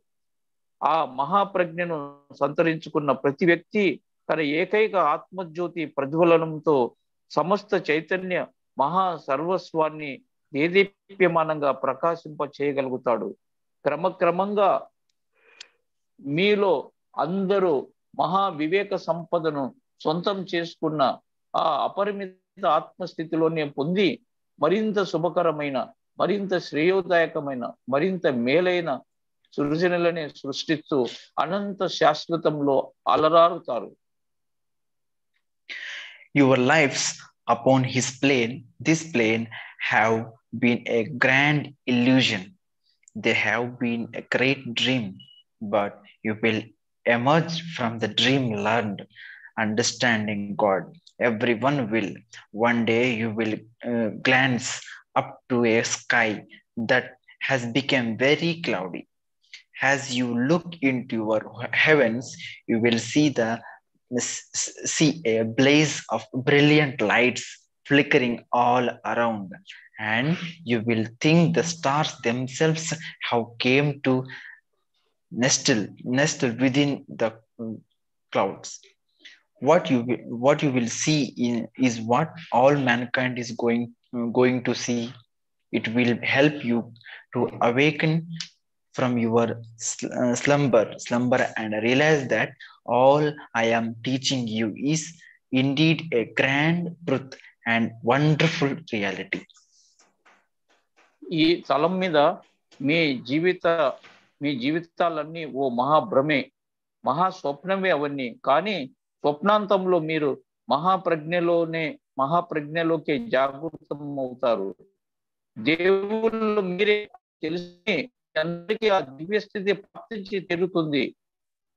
ఆ మహాప్రజ్ఞను సంతరించుకున్న ప్రతి వ్యక్తి తన ఏకైక ఆత్మజ్యోతి ప్రజ్వలనంతో సమస్త చైతన్య మహా సర్వస్వాన్ని దేదీప్యమానంగా ప్రకాశింప చేయగలుగుతాడు. క్రమక్రమంగా మీలో అందరూ మహా వివేక సంపదను సొంతం చేసుకున్న ఆ అపరిమిత ఆత్మస్థితిలోనే పొంది మరింత శుభకరమైన, మరింత శ్రేయోదాయకమైన, మరింత మేలైన సృజనలనే సృష్టిస్తూ అనంత శాశ్వతంలో అలరారుతారు. Your lives upon this plane have been a grand illusion. They have been a great dream, but you will emerge from the dream learned, understanding God. Everyone will. One day you will glance up to a sky that has become very cloudy. As you look into your heavens, you will see a blaze of brilliant lights flickering all around, and you will think the stars themselves have came to nestle within the clouds. What you will see is what all mankind is going to see. It will help you to awaken from your slumber and realize that all I am teaching you is indeed a grand truth and wonderful reality. ఈ స్థలం మీద మీ జీవితాలన్నీ ఓ మహాభ్రమే, మహాస్వప్నమే అవన్నీ. కానీ స్వప్నాంతంలో మీరు మహాప్రజ్ఞలోకే జాగృతం అవుతారు. దేవుళ్ళు మీరే తెలిసి అందరికీ ఆ దివ్య స్థితి ప్రాప్తించి తీరుతుంది.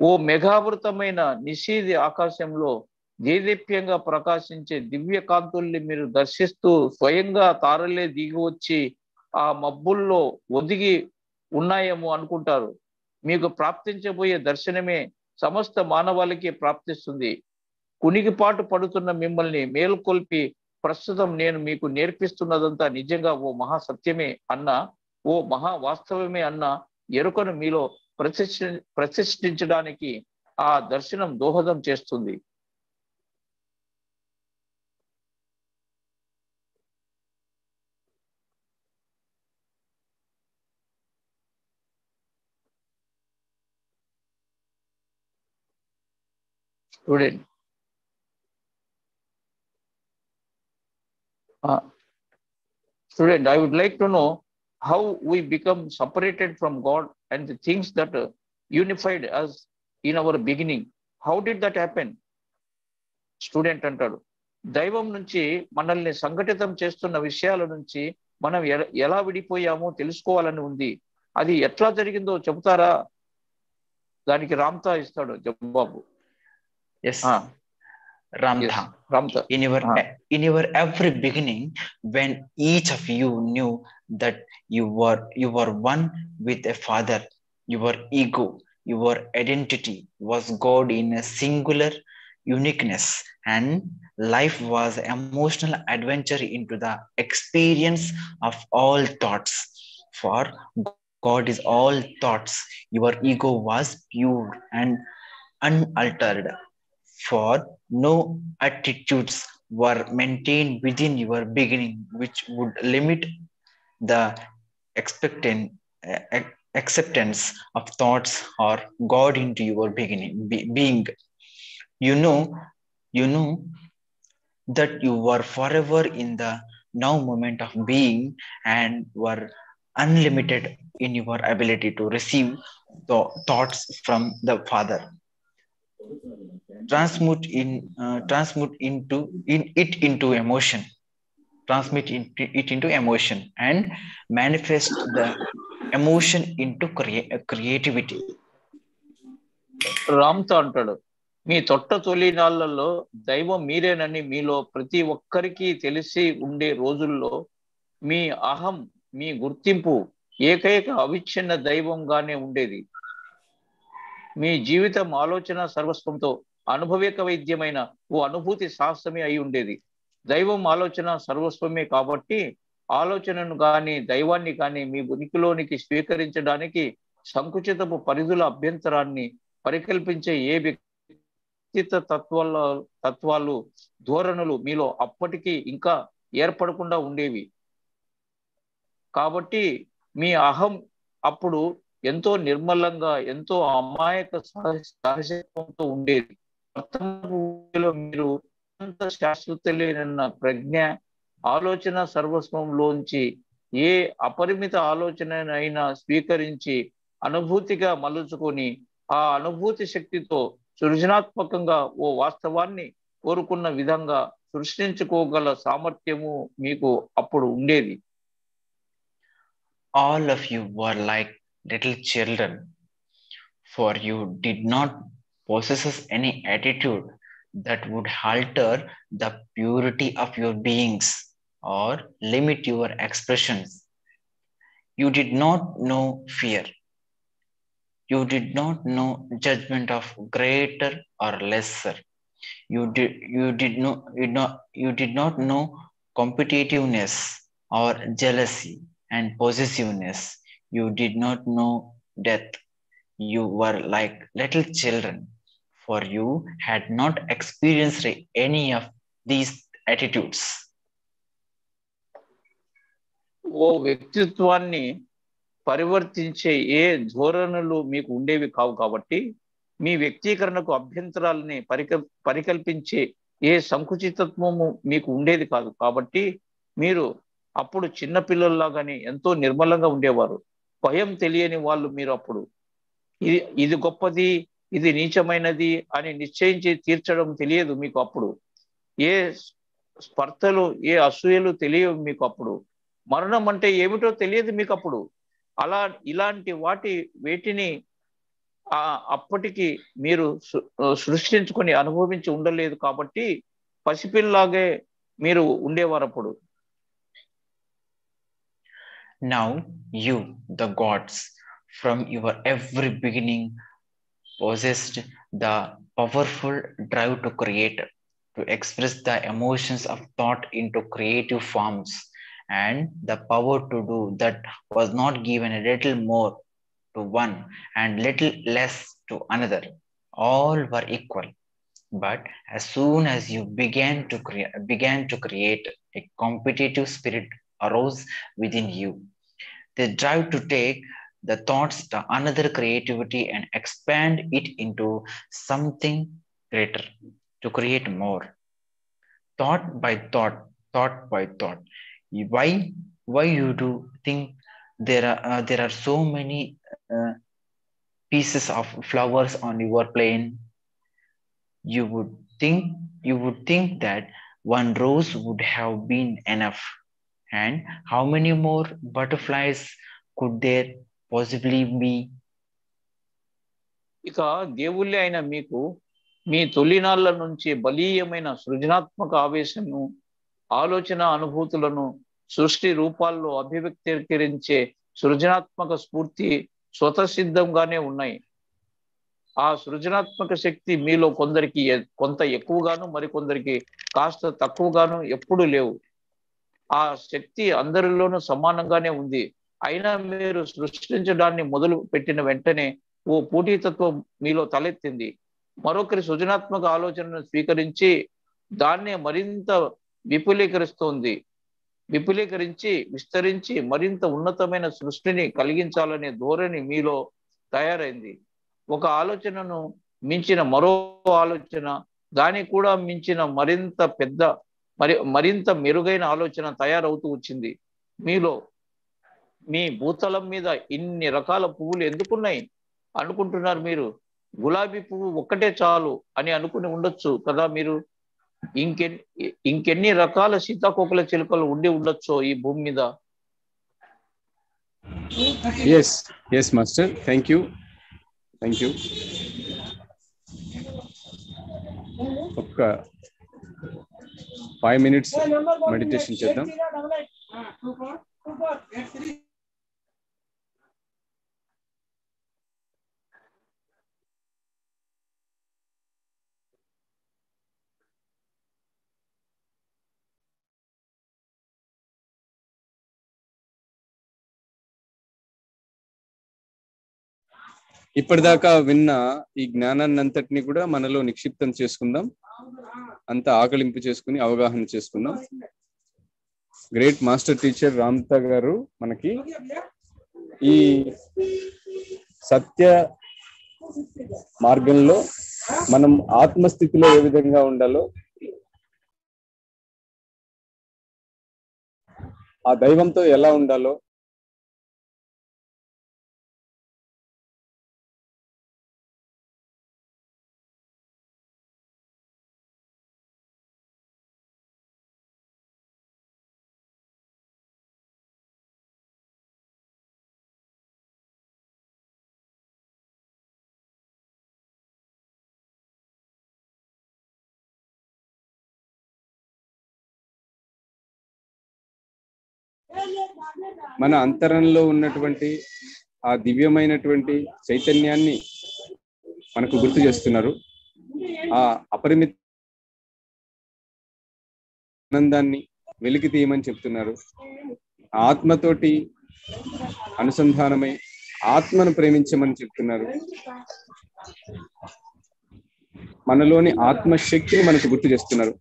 ఓ మెఘావృతమైన నిశీది ఆకాశంలో దేదీప్యంగా ప్రకాశించే దివ్య కాంతుల్ని మీరు దర్శిస్తూ స్వయంగా తారలే దిగి వచ్చి ఆ మబ్బుల్లో ఒదిగి ఉన్నాయేమో అనుకుంటారు. మీకు ప్రాప్తించబోయే దర్శనమే సమస్త మానవాళికి ప్రాప్తిస్తుంది. కునికిపాటు పడుతున్న మిమ్మల్ని మేల్కొల్పి ప్రస్తుతం నేను మీకు నేర్పిస్తున్నదంతా నిజంగా ఓ మహాసత్యమే అన్న, ఓ మహా వాస్తవమే అన్న ఎరుకను మీలో ప్రతిష్ఠించడానికి ఆ దర్శనం దోహదం చేస్తుంది. Student. Student, I would like to know how we become separated from God and the things that unified us in our beginning. How did that happen? Student అంటాడు, దైవం నుంచి మనల్ని సంఘటితం చేస్తున్న విషయాల నుంచి మనం ఎలా విడిపోయామో తెలుసుకోవాలని ఉంది. అది ఎట్లా జరిగిందో చెబుతారా? దానికి రామ్తా ఇస్తాడు జవాబు. Yes. Ramtha. Yes, Ramtha. In your every beginning, when each of you knew that you were one with a father, your ego, your identity was God in a singular uniqueness, and life was emotional adventure into the experience of all thoughts. For God is all thoughts. Your ego was pure and unaltered. For no attitudes were maintained within your beginning which would limit the acceptance of thoughts or God into your being. You know that you were forever in the now moment of being and were unlimited in your ability to receive the thoughts from the Father, transmute it into emotion, transmit it into emotion, and manifest the emotion into creativity. రామ్తో అంటాడు, మీ తొలి నాళ్లలో దైవం మీరేనని మీలో ప్రతి ఒక్కరికి తెలిసి ఉండే రోజుల్లో మీ అహం, మీ గుర్తింపు ఏకైక అవిచ్ఛిన్న దైవంగానే ఉండేది. మీ జీవితం ఆలోచన సర్వస్వంతో అనుభవిక వైద్యమైన ఓ అనుభూతి సాహసమే అయి ఉండేది. దైవం ఆలోచన సర్వస్వమే కాబట్టి ఆలోచనను కానీ దైవాన్ని కానీ మీ ఉనికిలోనికి స్వీకరించడానికి సంకుచితపు పరిధుల అభ్యంతరాన్ని పరికల్పించే ఏ వ్యక్తిత్వ తత్వాలు ధోరణులు మీలో అప్పటికీ ఇంకా ఏర్పడకుండా ఉండేవి. కాబట్టి మీ అహం అప్పుడు ఎంతో నిర్మలంగా, ఎంతో అమాయక సహజత్వంతో ఉండేది. మీరు శాశ్వత లేనన్న ప్రజ్ఞ, ఆలోచన సర్వస్వంలోంచి ఏ అపరిమిత ఆలోచనైనా స్వీకరించి అనుభూతిగా మలుచుకొని ఆ అనుభూతి శక్తితో సృజనాత్మకంగా ఓ వాస్తవాన్ని కోరుకున్న విధంగా సృష్టించుకోగల సామర్థ్యము మీకు అప్పుడు ఉండేది. All of you were like little children, for you did not possess any attitude that would alter the purity of your beings or limit your expressions. You did not know fear. You did not know judgment of greater or lesser. You did not know competitiveness or jealousy and possessiveness. You did not know death. You were like little children, for you had not experienced any of these attitudes. ఓ వ్యక్తిత్వాన్ని పరివర్తించే ఏ ధోరణులు మీకు ఉండేవి కావు కాబట్టి మీ వ్యక్తీకరణకు అభ్యంతరాలని పరికల్పించే ఏ సంకుచితత్వము మీకు ఉండేది కాదు. కాబట్టి మీరు అప్పుడు చిన్న పిల్లల్లాగానే ఎంతో నిర్మలంగా ఉండేవారు. భయం తెలియని వాళ్ళు మీరు అప్పుడు. ఇది గొప్పది, ఇది నీచమైనది అని నిశ్చయించి తీర్చడం తెలియదు మీకు అప్పుడు. ఏ స్పర్ధలు, ఏ అసూయలు తెలియవు మీకు అప్పుడు. మరణం అంటే ఏమిటో తెలియదు మీకు అప్పుడు. ఇలాంటి వేటిని అప్పటికి మీరు సృష్టించుకొని అనుభవించి ఉండలేదు. కాబట్టి పసిపిల్లలాగే మీరు ఉండేవారు అప్పుడు. Now you, the gods, from your every beginning possessed the powerful drive to create, to express the emotions of thought into creative forms, and the power to do that was not given a little more to one and little less to another. All were equal. But as soon as you began to create, a competitive spirit arose within you. The drive to take the thoughts to another creativity and expand it into something greater, to create more. Thought by thought, thought by thought. Why why you do think there are so many pieces of flowers on your plane? You would think you would think that one rose would have been enough. And how many more butterflies could there possibly be? ఇక దేవుళ్ళే అయిన మీకు మీ తొలినాళ్ల నుంచి బలీయమైన సృజనాత్మక ఆవేశము, ఆలోచన అనుభూతులను సృష్టి రూపాల్లో అభివ్యక్తీకరించే సృజనాత్మక స్ఫూర్తి స్వతసిద్ధంగానే ఉన్నాయి. ఆ సృజనాత్మక శక్తి మీలో కొందరికి కొంత ఎక్కువగాను, మరికొందరికి కాస్త తక్కువగాను ఎప్పుడూ లేవు. ఆ శక్తి అందరిలోనూ సమానంగానే ఉంది. అయినా మీరు సృష్టించడాన్ని మొదలు పెట్టిన వెంటనే ఓ పోటీతత్వం మీలో తలెత్తింది. మరొకరి సృజనాత్మక ఆలోచనను స్వీకరించి దాన్నే మరింత విపులీకరిస్తోంది. విపులీకరించి విస్తరించి మరింత ఉన్నతమైన సృష్టిని కలిగించాలనే ధోరణి మీలో తయారైంది. ఒక ఆలోచనను మించిన మరో ఆలోచన, దానికి కూడా మించిన మరింత పెద్ద మరింత మెరుగైన ఆలోచన తయారవుతూ వచ్చింది. మీలో మీ భూతలం మీద ఇన్ని రకాల పువ్వులు ఎందుకున్నాయి అనుకుంటున్నారు మీరు? గులాబీ పువ్వు ఒక్కటే చాలు అని అనుకుని ఉండొచ్చు కదా మీరు. ఇంకెన్ని రకాల సీతాకోకల చిలుకలు ఉండి ఉండొచ్చో ఈ భూమి మీద. Yes master, thank you. ఒక్క 5 minutes మెడిటేషన్ చేద్దాం. ఇప్పటిదాకా విన్న ఈ జ్ఞానాన్ని అంతటిని కూడా మనలో నిక్షిప్తం చేసుకుందాం. అంత ఆకలింపు చేసుకుని అవగాహన చేసుకుందాం. గ్రేట్ మాస్టర్ టీచర్ రామ్తా గారు మనకి ఈ సత్య మార్గంలో మనం ఆత్మస్థితిలో ఏ విధంగా ఉండాలో, ఆ దైవంతో ఎలా ఉండాలో, మన అంతరంలో ఉన్నటువంటి ఆ దివ్యమైనటువంటి చైతన్యాన్ని మనకు గుర్తు చేస్తున్నారు. ఆ అపరిమిత ఆనందాన్ని వెలికి తీయమని చెప్తున్నారు. ఆత్మతోటి అనుసంధానమై ఆత్మను ప్రేమించమని చెప్తున్నారు. మనలోని ఆత్మశక్తిని మనకు గుర్తు చేస్తున్నారు.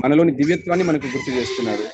మనలోని దివ్యత్వాన్ని మనకు గుర్తు చేస్తున్నారు.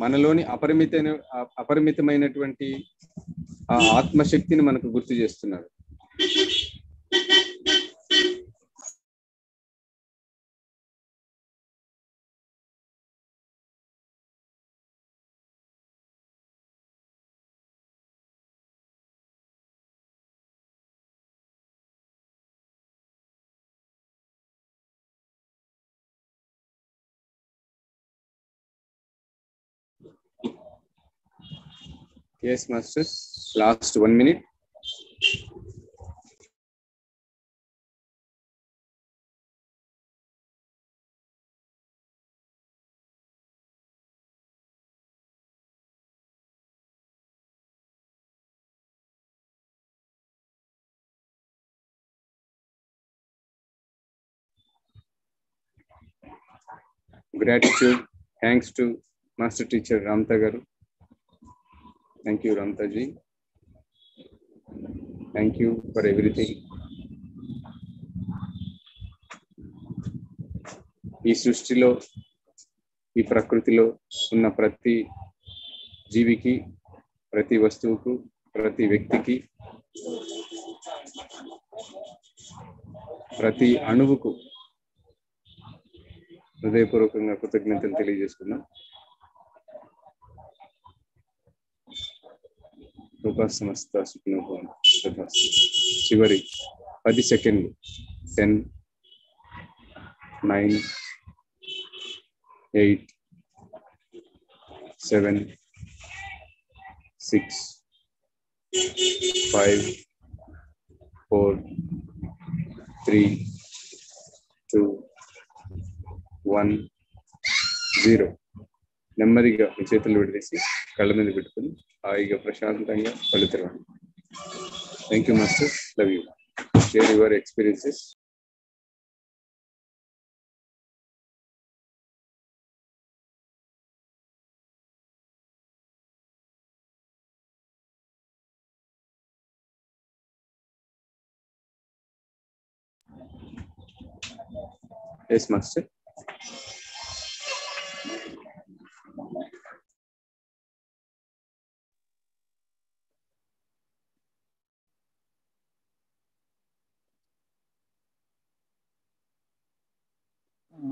మనలోని అపరిమితమైనటువంటి ఆ ఆత్మశక్తిని మనకు గుర్తు చేస్తున్నారు. Yes, masters. Last 1 minute. Gratitude, thanks to Master Teacher Ramtha Garu. Thank you, Ramtha ji. Thank you for everything. ఈ సృష్టిలో, ఈ ప్రకృతిలో ఉన్న ప్రతి జీవికి, ప్రతి వస్తువుకు, ప్రతి వ్యక్తికి, ప్రతి అణువుకు హృదయపూర్వకంగా కృతజ్ఞతలు తెలియజేస్తున్నాం. సమస్త చివరి 10 సెకండ్లు. 10, 9, 8, 7, 6, 5, 4, 3, 2, 1, 0. నెమ్మదిగా మీ చేతులు విడదీసి కళ్ళ మీద పెట్టుకుని హాయిగా ప్రశాంతంగా కళ్ళు తెరవండి. Thank you masters, love you. Share your experiences. Yes master.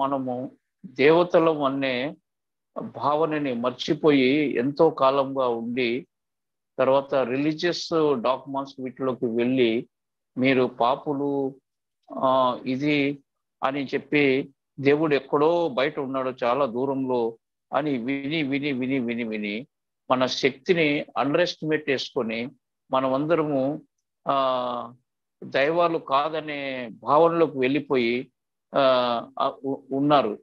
మనము దేవతలం అనే భావనని మర్చిపోయి ఎంతో కాలంగా ఉండి తర్వాత రిలీజియస్ డాక్యుమెంట్స్ వీటిలోకి వెళ్ళి మీరు పాపులు ఇది అని చెప్పి దేవుడు ఎక్కడో బయట ఉన్నాడు చాలా దూరంలో అని విని విని విని విని విని మన శక్తిని అండర్ ఎస్టిమేట్ చేసుకొని మనమందరము దైవాలు కాదనే భావనలోకి వెళ్ళిపోయి ఉన్నారు.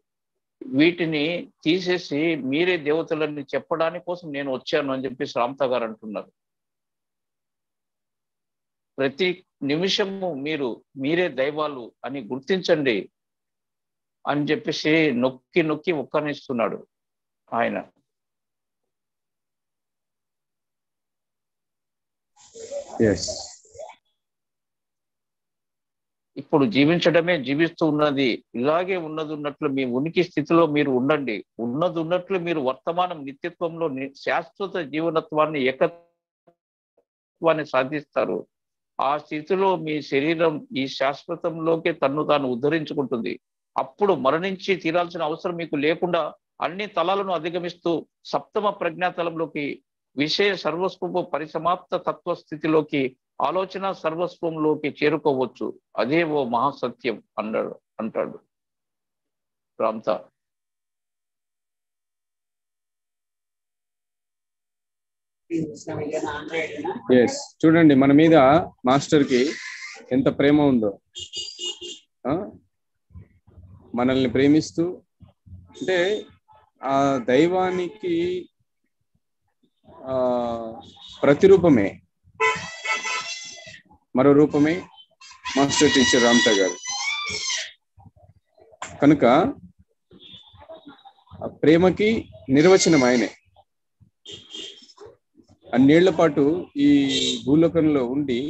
వీటిని తీసేసి మీరే దేవతలని చెప్పడానికి కోసం నేను వచ్చాను అని చెప్పేసి రామ్తా గారు అంటున్నారు. ప్రతి నిమిషము మీరే దైవాలు అని గుర్తించండి అని చెప్పేసి నొక్కి నొక్కి ఒక్కనిస్తున్నాడు ఆయన. ఇప్పుడు జీవించడమే జీవిస్తూ ఉన్నది. ఇలాగే ఉన్నట్లు మీ ఉనికి స్థితిలో మీరు ఉండండి. ఉన్నట్లు మీరు వర్తమానం నిత్యత్వంలో శాశ్వత జీవనత్వాన్ని ఏకత్వాన్ని సాధిస్తారు. ఆ స్థితిలో మీ శరీరం ఈ శాశ్వతంలోకి తన్ను తాను ఉద్ధరించుకుంటుంది. అప్పుడు మరణించి తీరాల్సిన అవసరం మీకు లేకుండా అన్ని తలాలను అధిగమిస్తూ సప్తమ ప్రజ్ఞాతలంలోకి, విషయ సర్వస్వము పరిసమాప్త తత్వ స్థితిలోకి, ఆలోచన సర్వస్వంలోకి చేరుకోవచ్చు. అదే ఓ మహాసత్యం అంటాడు రామ్తా. చూడండి మన మీద మాస్టర్ కి ఎంత ప్రేమ ఉందో. మనల్ని ప్రేమిస్తూ, అంటే ఆ దైవానికి ప్రతిరూపమే, మరో రూపమే మాస్టర్ టీచర్ రామ్తా గారు. కనుక ప్రేమకి నిర్వచనం ఆయనే. అన్నేళ్ల పాటు ఈ భూలోకంలో ఉండి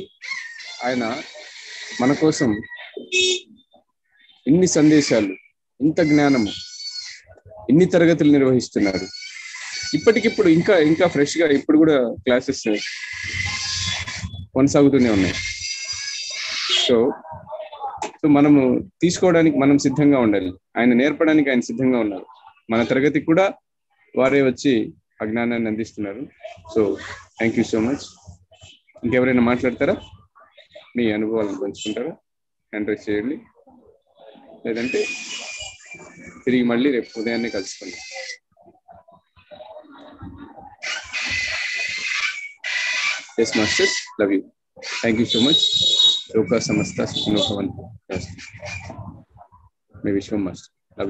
ఆయన మన కోసం ఇన్ని సందేశాలు, ఇంత జ్ఞానము, ఇన్ని తరగతులు నిర్వహిస్తున్నారు. ఇప్పటికిప్పుడు ఇంకా ఫ్రెష్ గా ఇప్పుడు కూడా క్లాసెస్ కొనసాగుతూనే ఉన్నాయి. సో మనము తీసుకోవడానికి మనం సిద్ధంగా ఉండాలి. ఆయన నేర్పడానికి ఆయన సిద్ధంగా ఉన్నారు. మన తరగతికి కూడా వారే వచ్చి ఆ జ్ఞానాన్ని అందిస్తున్నారు. So thank you so much. ఇంకెవరైనా మాట్లాడతారా? మీ అనుభవాలను పంచుకుంటారా? హ్యాండ్ రైజ్ చేయండి. లేదంటే తిరిగి మళ్ళీ రేపు ఉదయాన్నే కలుసుకుందాం. Yes, masters. Love you. Thank you so much. Loka samasta sukhino bhavantu. May Vishwam master.